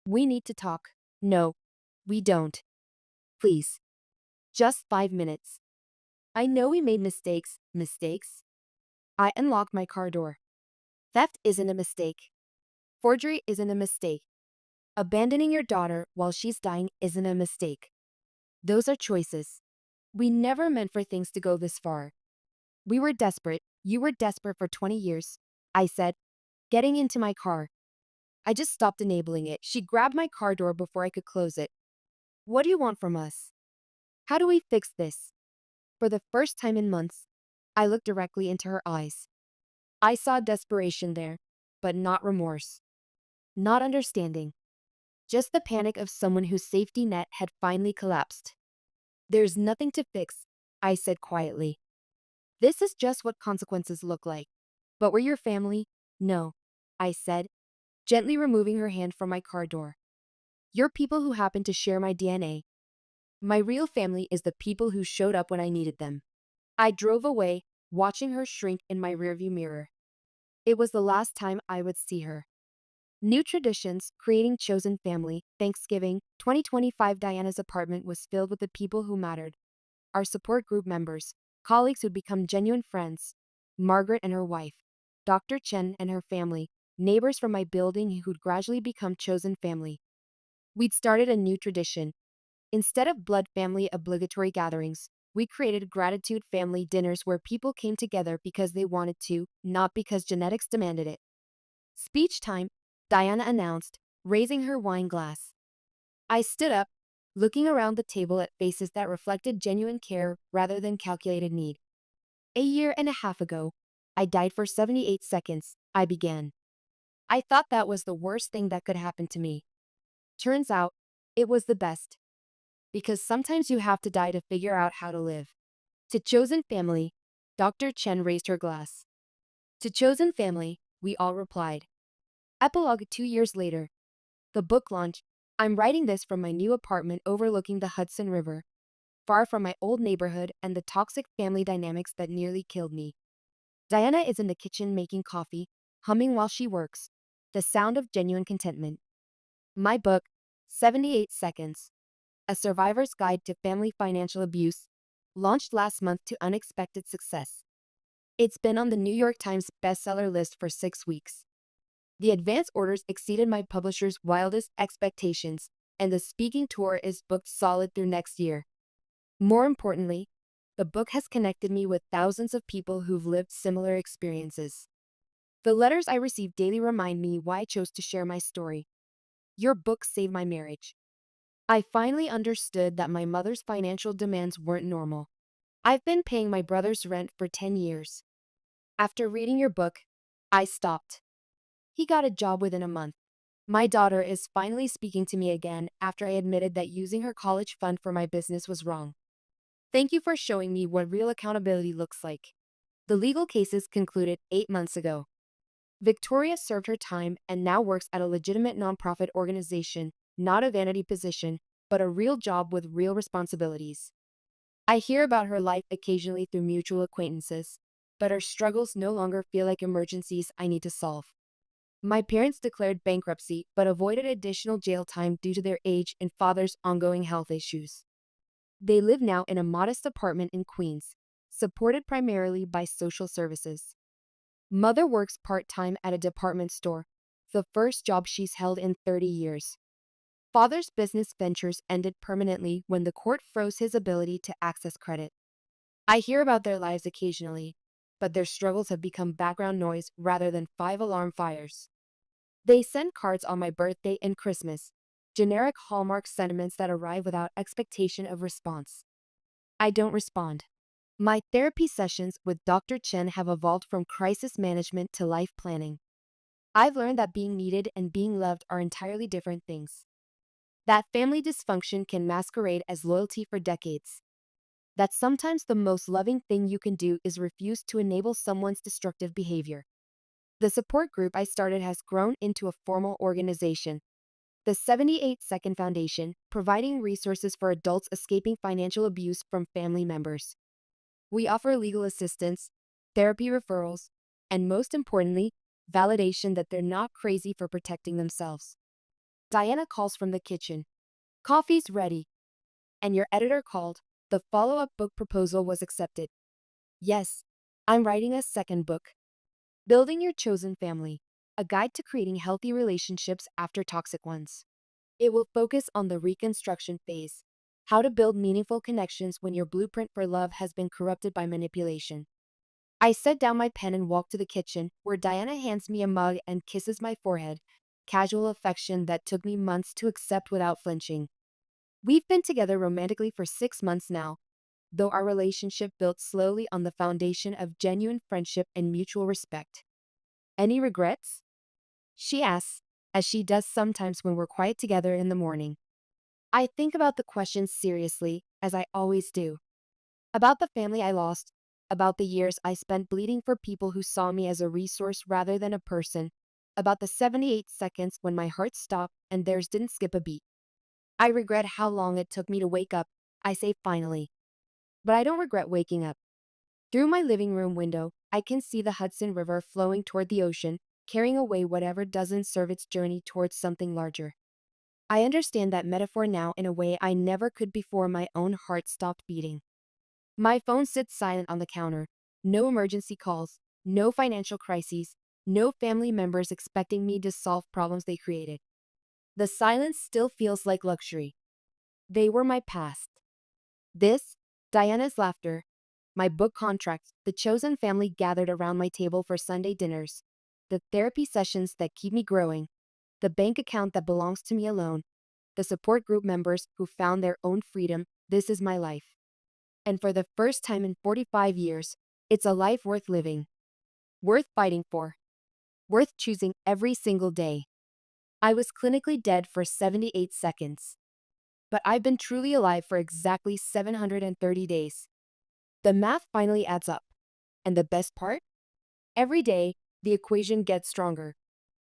We need to talk. No, we don't. Please. Just 5 minutes. I know we made mistakes. Mistakes? I unlocked my car door. Theft isn't a mistake. Forgery isn't a mistake. Abandoning your daughter while she's dying isn't a mistake. Those are choices. We never meant for things to go this far. We were desperate. You were desperate for 20 years, I said, getting into my car. I just stopped enabling it. She grabbed my car door before I could close it. What do you want from us? How do we fix this? For the first time in months, I looked directly into her eyes. I saw desperation there, but not remorse. Not understanding. Just the panic of someone whose safety net had finally collapsed. There's nothing to fix, I said quietly. This is just what consequences look like. But we're your family? No, I said, gently removing her hand from my car door. You're people who happen to share my DNA. My real family is the people who showed up when I needed them. I drove away, watching her shrink in my rearview mirror. It was the last time I would see her. New traditions, creating chosen family, Thanksgiving, 2025. Diana's apartment was filled with the people who mattered. Our support group members, colleagues who'd become genuine friends, Margaret and her wife, Dr. Chen and her family, neighbors from my building who'd gradually become chosen family. We'd started a new tradition. Instead of blood family obligatory gatherings, we created gratitude family dinners where people came together because they wanted to, not because genetics demanded it. Speech time, Diana announced, raising her wine glass. I stood up, looking around the table at faces that reflected genuine care rather than calculated need. A year and a half ago, I died for 78 seconds, I began. I thought that was the worst thing that could happen to me. Turns out, it was the best. Because sometimes you have to die to figure out how to live. To chosen family, Dr. Chen raised her glass. To chosen family, we all replied. Epilogue. 2 years later. The book launch. I'm writing this from my new apartment overlooking the Hudson River, far from my old neighborhood and the toxic family dynamics that nearly killed me. Diana is in the kitchen making coffee, humming while she works, the sound of genuine contentment. My book, 78 Seconds, A Survivor's Guide to Family Financial Abuse, launched last month to unexpected success. It's been on the New York Times bestseller list for 6 weeks. The advance orders exceeded my publisher's wildest expectations, and the speaking tour is booked solid through next year. More importantly, the book has connected me with thousands of people who've lived similar experiences. The letters I receive daily remind me why I chose to share my story. Your book saved my marriage. I finally understood that my mother's financial demands weren't normal. I've been paying my brother's rent for 10 years. After reading your book, I stopped. He got a job within a month. My daughter is finally speaking to me again after I admitted that using her college fund for my business was wrong. Thank you for showing me what real accountability looks like. The legal cases concluded 8 months ago. Victoria served her time and now works at a legitimate nonprofit organization, not a vanity position, but a real job with real responsibilities. I hear about her life occasionally through mutual acquaintances, but her struggles no longer feel like emergencies I need to solve. My parents declared bankruptcy but avoided additional jail time due to their age and father's ongoing health issues. They live now in a modest apartment in Queens, supported primarily by social services. Mother works part-time at a department store, the first job she's held in 30 years. Father's business ventures ended permanently when the court froze his ability to access credit. I hear about their lives occasionally, but their struggles have become background noise rather than five alarm fires. They send cards on my birthday and Christmas, generic Hallmark sentiments that arrive without expectation of response. I don't respond. My therapy sessions with Dr. Chen have evolved from crisis management to life planning. I've learned that being needed and being loved are entirely different things. That family dysfunction can masquerade as loyalty for decades. That sometimes the most loving thing you can do is refuse to enable someone's destructive behavior. The support group I started has grown into a formal organization, the 78 Second Foundation, providing resources for adults escaping financial abuse from family members. We offer legal assistance, therapy referrals, and most importantly, validation that they're not crazy for protecting themselves. Diana calls from the kitchen. Coffee's ready. And your editor called. The follow-up book proposal was accepted. Yes, I'm writing a second book. Building Your Chosen Family, a guide to creating healthy relationships after toxic ones. It will focus on the reconstruction phase, how to build meaningful connections when your blueprint for love has been corrupted by manipulation. I set down my pen and walked to the kitchen, where Diana hands me a mug and kisses my forehead, casual affection that took me months to accept without flinching. We've been together romantically for 6 months now, though our relationship built slowly on the foundation of genuine friendship and mutual respect. Any regrets? She asks, as she does sometimes when we're quiet together in the morning. I think about the questions seriously, as I always do. About the family I lost, about the years I spent bleeding for people who saw me as a resource rather than a person, about the 78 seconds when my heart stopped and theirs didn't skip a beat. I regret how long it took me to wake up, I say finally. But I don't regret waking up. Through my living room window, I can see the Hudson River flowing toward the ocean, carrying away whatever doesn't serve its journey towards something larger. I understand that metaphor now in a way I never could before my own heart stopped beating. My phone sits silent on the counter. No emergency calls, no financial crises, no family members expecting me to solve problems they created. The silence still feels like luxury. They were my past. This, Diana's laughter, my book contracts, the chosen family gathered around my table for Sunday dinners, the therapy sessions that keep me growing, the bank account that belongs to me alone, the support group members who found their own freedom. This is my life. And for the first time in 45 years, it's a life worth living, worth fighting for, worth choosing every single day. I was clinically dead for 78 seconds, but I've been truly alive for exactly 730 days. The math finally adds up. And the best part? Every day, the equation gets stronger.